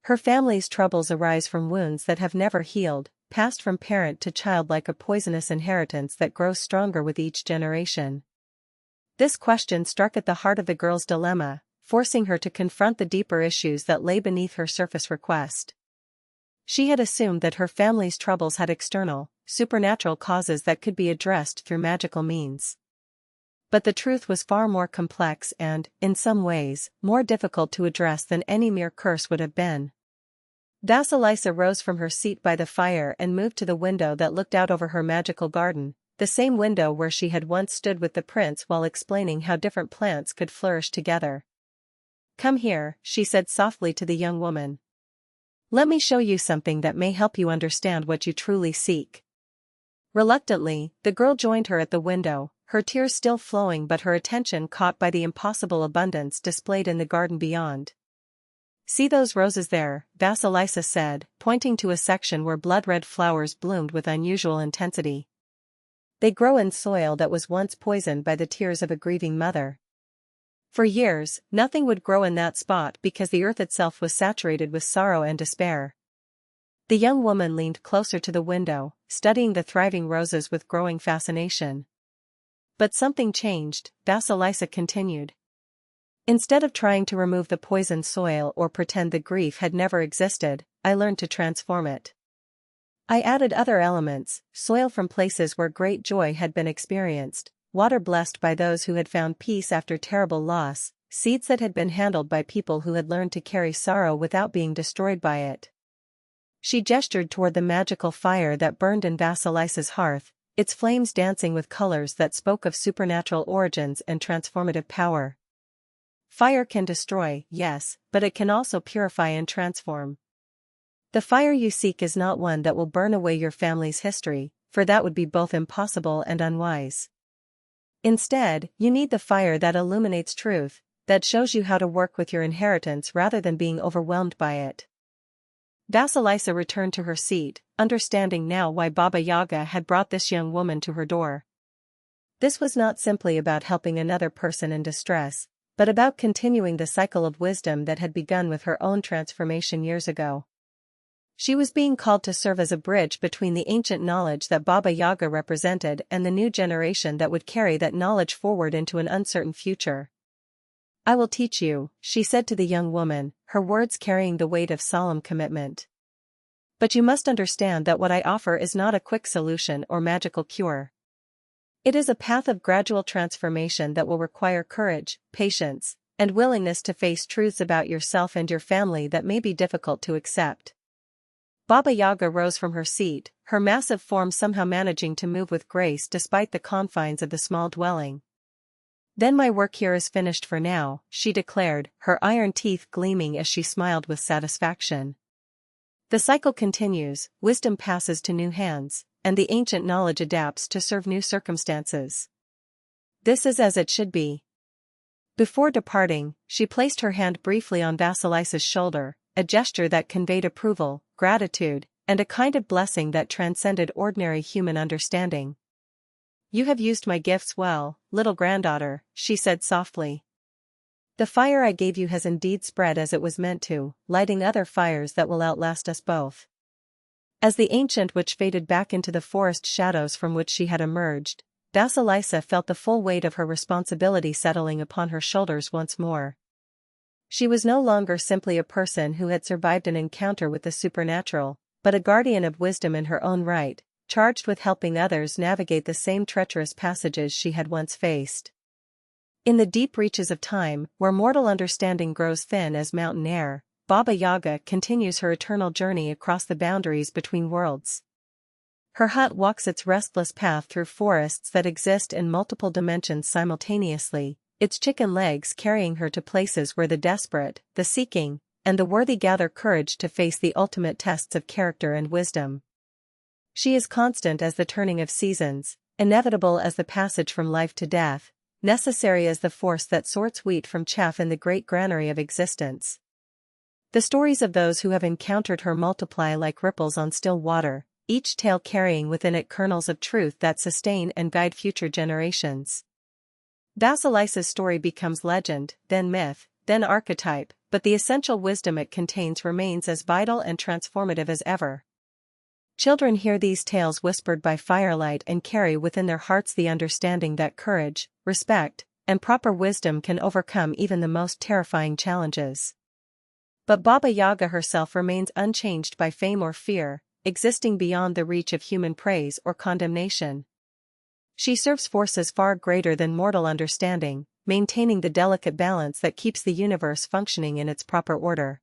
Her family's troubles arise from wounds that have never healed, passed from parent to child like a poisonous inheritance that grows stronger with each generation." This question struck at the heart of the girl's dilemma, forcing her to confront the deeper issues that lay beneath her surface request. She had assumed that her family's troubles had external, supernatural causes that could be addressed through magical means. But the truth was far more complex and, in some ways, more difficult to address than any mere curse would have been. Vasilisa rose from her seat by the fire and moved to the window that looked out over her magical garden, the same window where she had once stood with the prince while explaining how different plants could flourish together. "Come here," she said softly to the young woman. "Let me show you something that may help you understand what you truly seek." Reluctantly, the girl joined her at the window, her tears still flowing but her attention caught by the impossible abundance displayed in the garden beyond. "See those roses there," Vasilisa said, pointing to a section where blood-red flowers bloomed with unusual intensity. "They grow in soil that was once poisoned by the tears of a grieving mother. For years, nothing would grow in that spot because the earth itself was saturated with sorrow and despair." The young woman leaned closer to the window, studying the thriving roses with growing fascination. "But something changed," Vasilisa continued. "Instead of trying to remove the poisoned soil or pretend the grief had never existed, I learned to transform it. I added other elements, soil from places where great joy had been experienced, water blessed by those who had found peace after terrible loss, seeds that had been handled by people who had learned to carry sorrow without being destroyed by it." She gestured toward the magical fire that burned in Vasilisa's hearth, its flames dancing with colors that spoke of supernatural origins and transformative power. "Fire can destroy, yes, but it can also purify and transform. The fire you seek is not one that will burn away your family's history, for that would be both impossible and unwise. Instead, you need the fire that illuminates truth, that shows you how to work with your inheritance rather than being overwhelmed by it." Vasilisa returned to her seat, understanding now why Baba Yaga had brought this young woman to her door. This was not simply about helping another person in distress, but about continuing the cycle of wisdom that had begun with her own transformation years ago. She was being called to serve as a bridge between the ancient knowledge that Baba Yaga represented and the new generation that would carry that knowledge forward into an uncertain future. "I will teach you," she said to the young woman, her words carrying the weight of solemn commitment. "But you must understand that what I offer is not a quick solution or magical cure. It is a path of gradual transformation that will require courage, patience, and willingness to face truths about yourself and your family that may be difficult to accept." Baba Yaga rose from her seat, her massive form somehow managing to move with grace despite the confines of the small dwelling. "Then my work here is finished for now," she declared, her iron teeth gleaming as she smiled with satisfaction. "The cycle continues, wisdom passes to new hands, and the ancient knowledge adapts to serve new circumstances. This is as it should be." Before departing, she placed her hand briefly on Vasilisa's shoulder, a gesture that conveyed approval, gratitude, and a kind of blessing that transcended ordinary human understanding. "You have used my gifts well, little granddaughter," she said softly. "The fire I gave you has indeed spread as it was meant to, lighting other fires that will outlast us both." As the ancient witch faded back into the forest shadows from which she had emerged, Vasilisa felt the full weight of her responsibility settling upon her shoulders once more. She was no longer simply a person who had survived an encounter with the supernatural, but a guardian of wisdom in her own right, charged with helping others navigate the same treacherous passages she had once faced. In the deep reaches of time, where mortal understanding grows thin as mountain air, Baba Yaga continues her eternal journey across the boundaries between worlds. Her hut walks its restless path through forests that exist in multiple dimensions simultaneously, its chicken legs carrying her to places where the desperate, the seeking, and the worthy gather courage to face the ultimate tests of character and wisdom. She is constant as the turning of seasons, inevitable as the passage from life to death, necessary as the force that sorts wheat from chaff in the great granary of existence. The stories of those who have encountered her multiply like ripples on still water, each tale carrying within it kernels of truth that sustain and guide future generations. Vasilisa's story becomes legend, then myth, then archetype, but the essential wisdom it contains remains as vital and transformative as ever. Children hear these tales whispered by firelight and carry within their hearts the understanding that courage, respect, and proper wisdom can overcome even the most terrifying challenges. But Baba Yaga herself remains unchanged by fame or fear, existing beyond the reach of human praise or condemnation. She serves forces far greater than mortal understanding, maintaining the delicate balance that keeps the universe functioning in its proper order.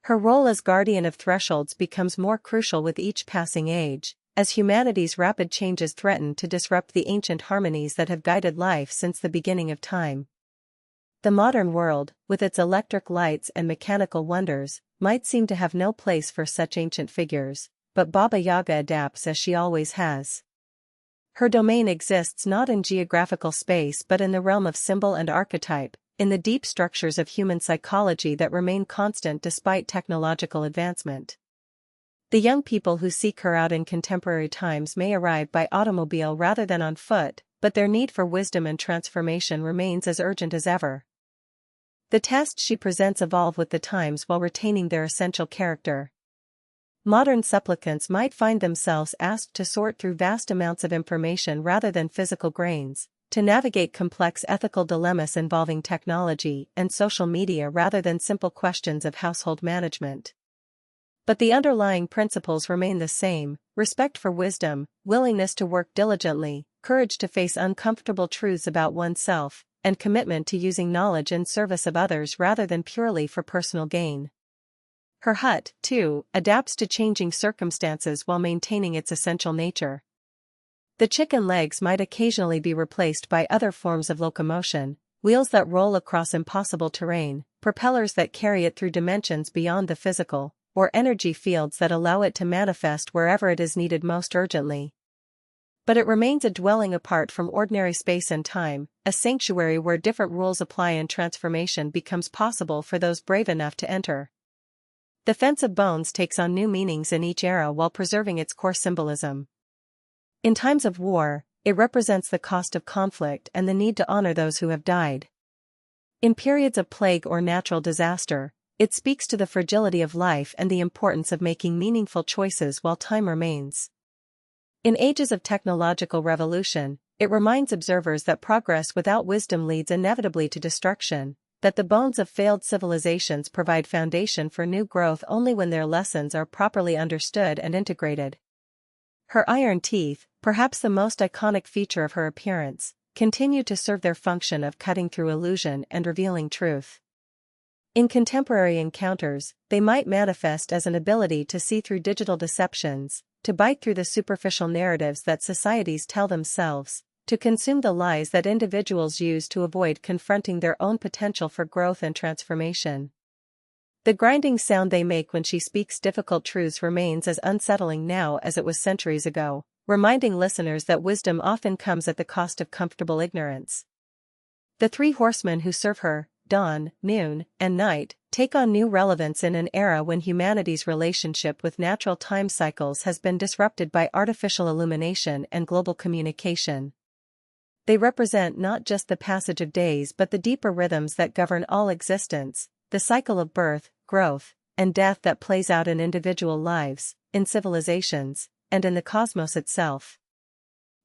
Her role as guardian of thresholds becomes more crucial with each passing age, as humanity's rapid changes threaten to disrupt the ancient harmonies that have guided life since the beginning of time. The modern world, with its electric lights and mechanical wonders, might seem to have no place for such ancient figures, but Baba Yaga adapts as she always has. Her domain exists not in geographical space but in the realm of symbol and archetype, in the deep structures of human psychology that remain constant despite technological advancement. The young people who seek her out in contemporary times may arrive by automobile rather than on foot, but their need for wisdom and transformation remains as urgent as ever. The tests she presents evolve with the times while retaining their essential character. Modern supplicants might find themselves asked to sort through vast amounts of information rather than physical grains, to navigate complex ethical dilemmas involving technology and social media rather than simple questions of household management. But the underlying principles remain the same: respect for wisdom, willingness to work diligently, courage to face uncomfortable truths about oneself, and commitment to using knowledge in service of others rather than purely for personal gain. Her hut, too, adapts to changing circumstances while maintaining its essential nature. The chicken legs might occasionally be replaced by other forms of locomotion: wheels that roll across impossible terrain, propellers that carry it through dimensions beyond the physical, or energy fields that allow it to manifest wherever it is needed most urgently. But it remains a dwelling apart from ordinary space and time, a sanctuary where different rules apply and transformation becomes possible for those brave enough to enter. The fence of bones takes on new meanings in each era while preserving its core symbolism. In times of war, it represents the cost of conflict and the need to honor those who have died. In periods of plague or natural disaster, it speaks to the fragility of life and the importance of making meaningful choices while time remains. In ages of technological revolution, it reminds observers that progress without wisdom leads inevitably to destruction, that the bones of failed civilizations provide foundation for new growth only when their lessons are properly understood and integrated. Her iron teeth, perhaps the most iconic feature of her appearance, continue to serve their function of cutting through illusion and revealing truth. In contemporary encounters, they might manifest as an ability to see through digital deceptions, to bite through the superficial narratives that societies tell themselves, to consume the lies that individuals use to avoid confronting their own potential for growth and transformation. The grinding sound they make when she speaks difficult truths remains as unsettling now as it was centuries ago, reminding listeners that wisdom often comes at the cost of comfortable ignorance. The three horsemen who serve her, dawn, noon, and night, take on new relevance in an era when humanity's relationship with natural time cycles has been disrupted by artificial illumination and global communication. They represent not just the passage of days but the deeper rhythms that govern all existence, the cycle of birth, growth, and death that plays out in individual lives, in civilizations, and in the cosmos itself.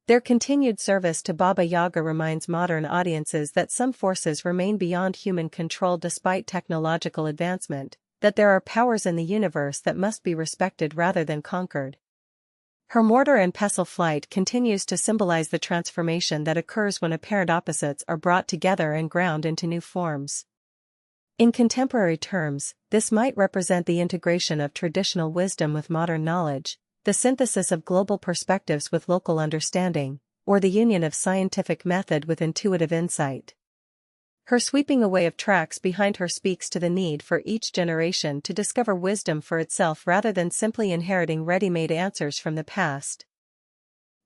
Their continued service to Baba Yaga reminds modern audiences that some forces remain beyond human control despite technological advancement, that there are powers in the universe that must be respected rather than conquered. Her mortar and pestle flight continues to symbolize the transformation that occurs when apparent opposites are brought together and ground into new forms. In contemporary terms, this might represent the integration of traditional wisdom with modern knowledge, the synthesis of global perspectives with local understanding, or the union of scientific method with intuitive insight. Her sweeping away of tracks behind her speaks to the need for each generation to discover wisdom for itself rather than simply inheriting ready-made answers from the past.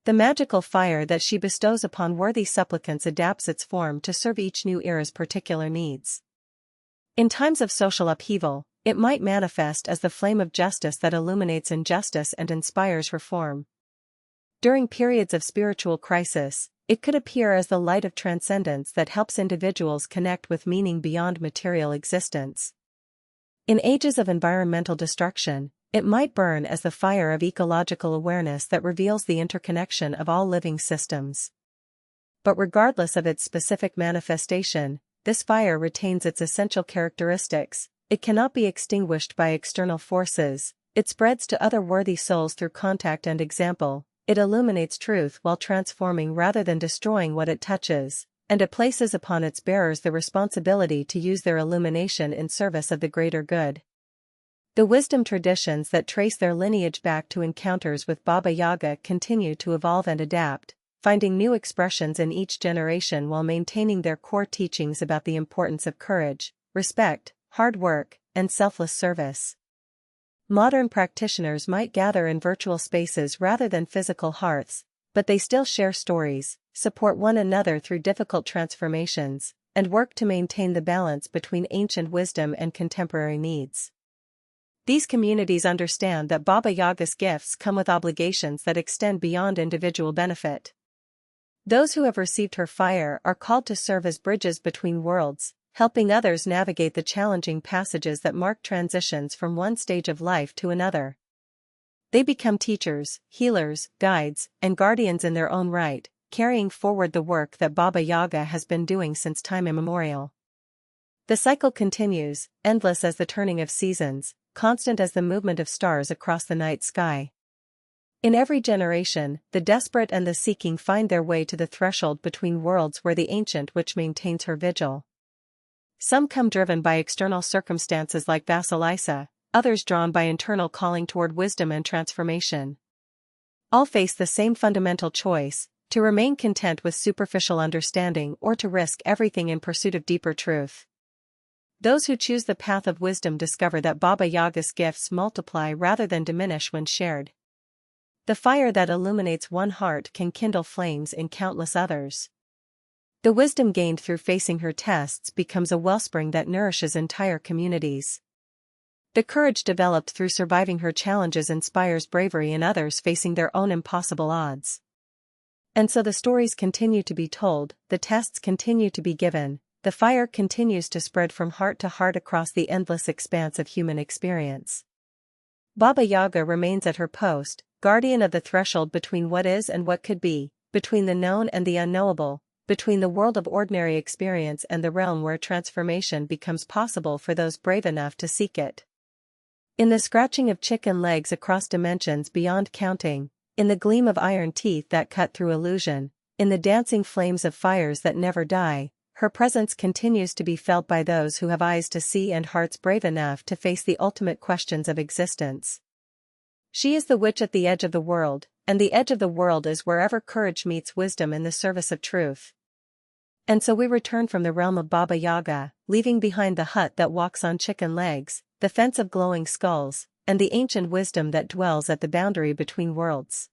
The magical fire that she bestows upon worthy supplicants adapts its form to serve each new era's particular needs. In times of social upheaval, it might manifest as the flame of justice that illuminates injustice and inspires reform. During periods of spiritual crisis, it could appear as the light of transcendence that helps individuals connect with meaning beyond material existence. In ages of environmental destruction, it might burn as the fire of ecological awareness that reveals the interconnection of all living systems. But regardless of its specific manifestation, this fire retains its essential characteristics. It cannot be extinguished by external forces, It spreads to other worthy souls through contact and example. It illuminates truth while transforming rather than destroying what it touches, and it places upon its bearers the responsibility to use their illumination in service of the greater good. The wisdom traditions that trace their lineage back to encounters with Baba Yaga continue to evolve and adapt, finding new expressions in each generation while maintaining their core teachings about the importance of courage, respect, hard work, and selfless service. Modern practitioners might gather in virtual spaces rather than physical hearths, but they still share stories, support one another through difficult transformations, and work to maintain the balance between ancient wisdom and contemporary needs. These communities understand that Baba Yaga's gifts come with obligations that extend beyond individual benefit. Those who have received her fire are called to serve as bridges between worlds, helping others navigate the challenging passages that mark transitions from one stage of life to another. They become teachers, healers, guides, and guardians in their own right, carrying forward the work that Baba Yaga has been doing since time immemorial. The cycle continues, endless as the turning of seasons, constant as the movement of stars across the night sky. In every generation, the desperate and the seeking find their way to the threshold between worlds where the ancient witch maintains her vigil. Some come driven by external circumstances like Vasilisa, others drawn by internal calling toward wisdom and transformation. All face the same fundamental choice, to remain content with superficial understanding or to risk everything in pursuit of deeper truth. Those who choose the path of wisdom discover that Baba Yaga's gifts multiply rather than diminish when shared. The fire that illuminates one heart can kindle flames in countless others. The wisdom gained through facing her tests becomes a wellspring that nourishes entire communities. The courage developed through surviving her challenges inspires bravery in others facing their own impossible odds. And so the stories continue to be told, the tests continue to be given, the fire continues to spread from heart to heart across the endless expanse of human experience. Baba Yaga remains at her post, guardian of the threshold between what is and what could be, between the known and the unknowable, between the world of ordinary experience and the realm where transformation becomes possible for those brave enough to seek it. In the scratching of chicken legs across dimensions beyond counting, in the gleam of iron teeth that cut through illusion, in the dancing flames of fires that never die, her presence continues to be felt by those who have eyes to see and hearts brave enough to face the ultimate questions of existence. She is the witch at the edge of the world, and the edge of the world is wherever courage meets wisdom in the service of truth. And so we return from the realm of Baba Yaga, leaving behind the hut that walks on chicken legs, the fence of glowing skulls, and the ancient wisdom that dwells at the boundary between worlds.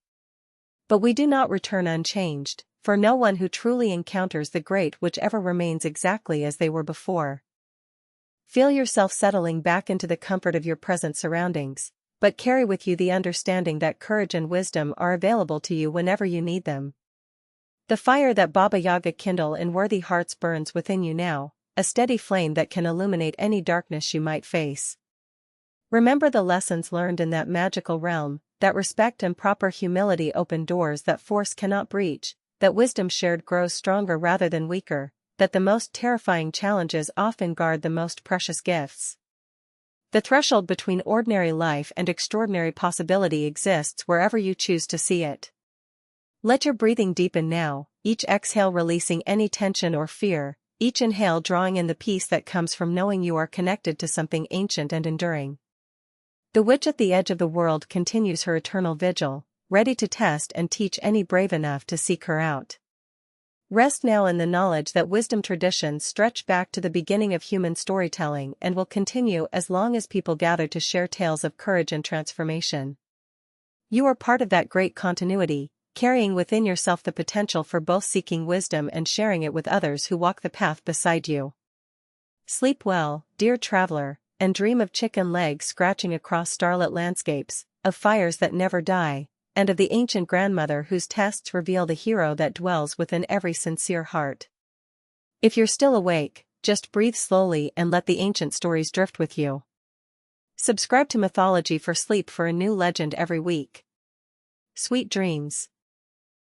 But we do not return unchanged, for no one who truly encounters the great witch ever remains exactly as they were before. Feel yourself settling back into the comfort of your present surroundings, but carry with you the understanding that courage and wisdom are available to you whenever you need them. The fire that Baba Yaga kindle in worthy hearts burns within you now, a steady flame that can illuminate any darkness you might face. Remember the lessons learned in that magical realm, that respect and proper humility open doors that force cannot breach, that wisdom shared grows stronger rather than weaker, that the most terrifying challenges often guard the most precious gifts. The threshold between ordinary life and extraordinary possibility exists wherever you choose to see it. Let your breathing deepen now, each exhale releasing any tension or fear, each inhale drawing in the peace that comes from knowing you are connected to something ancient and enduring. The witch at the edge of the world continues her eternal vigil, ready to test and teach any brave enough to seek her out. Rest now in the knowledge that wisdom traditions stretch back to the beginning of human storytelling and will continue as long as people gather to share tales of courage and transformation. You are part of that great continuity, carrying within yourself the potential for both seeking wisdom and sharing it with others who walk the path beside you. Sleep well, dear traveler, and dream of chicken legs scratching across starlit landscapes, of fires that never die, and of the ancient grandmother whose tests reveal the hero that dwells within every sincere heart. If you're still awake, just breathe slowly and let the ancient stories drift with you. Subscribe to Mythology for sleep for a new legend every week. Sweet dreams.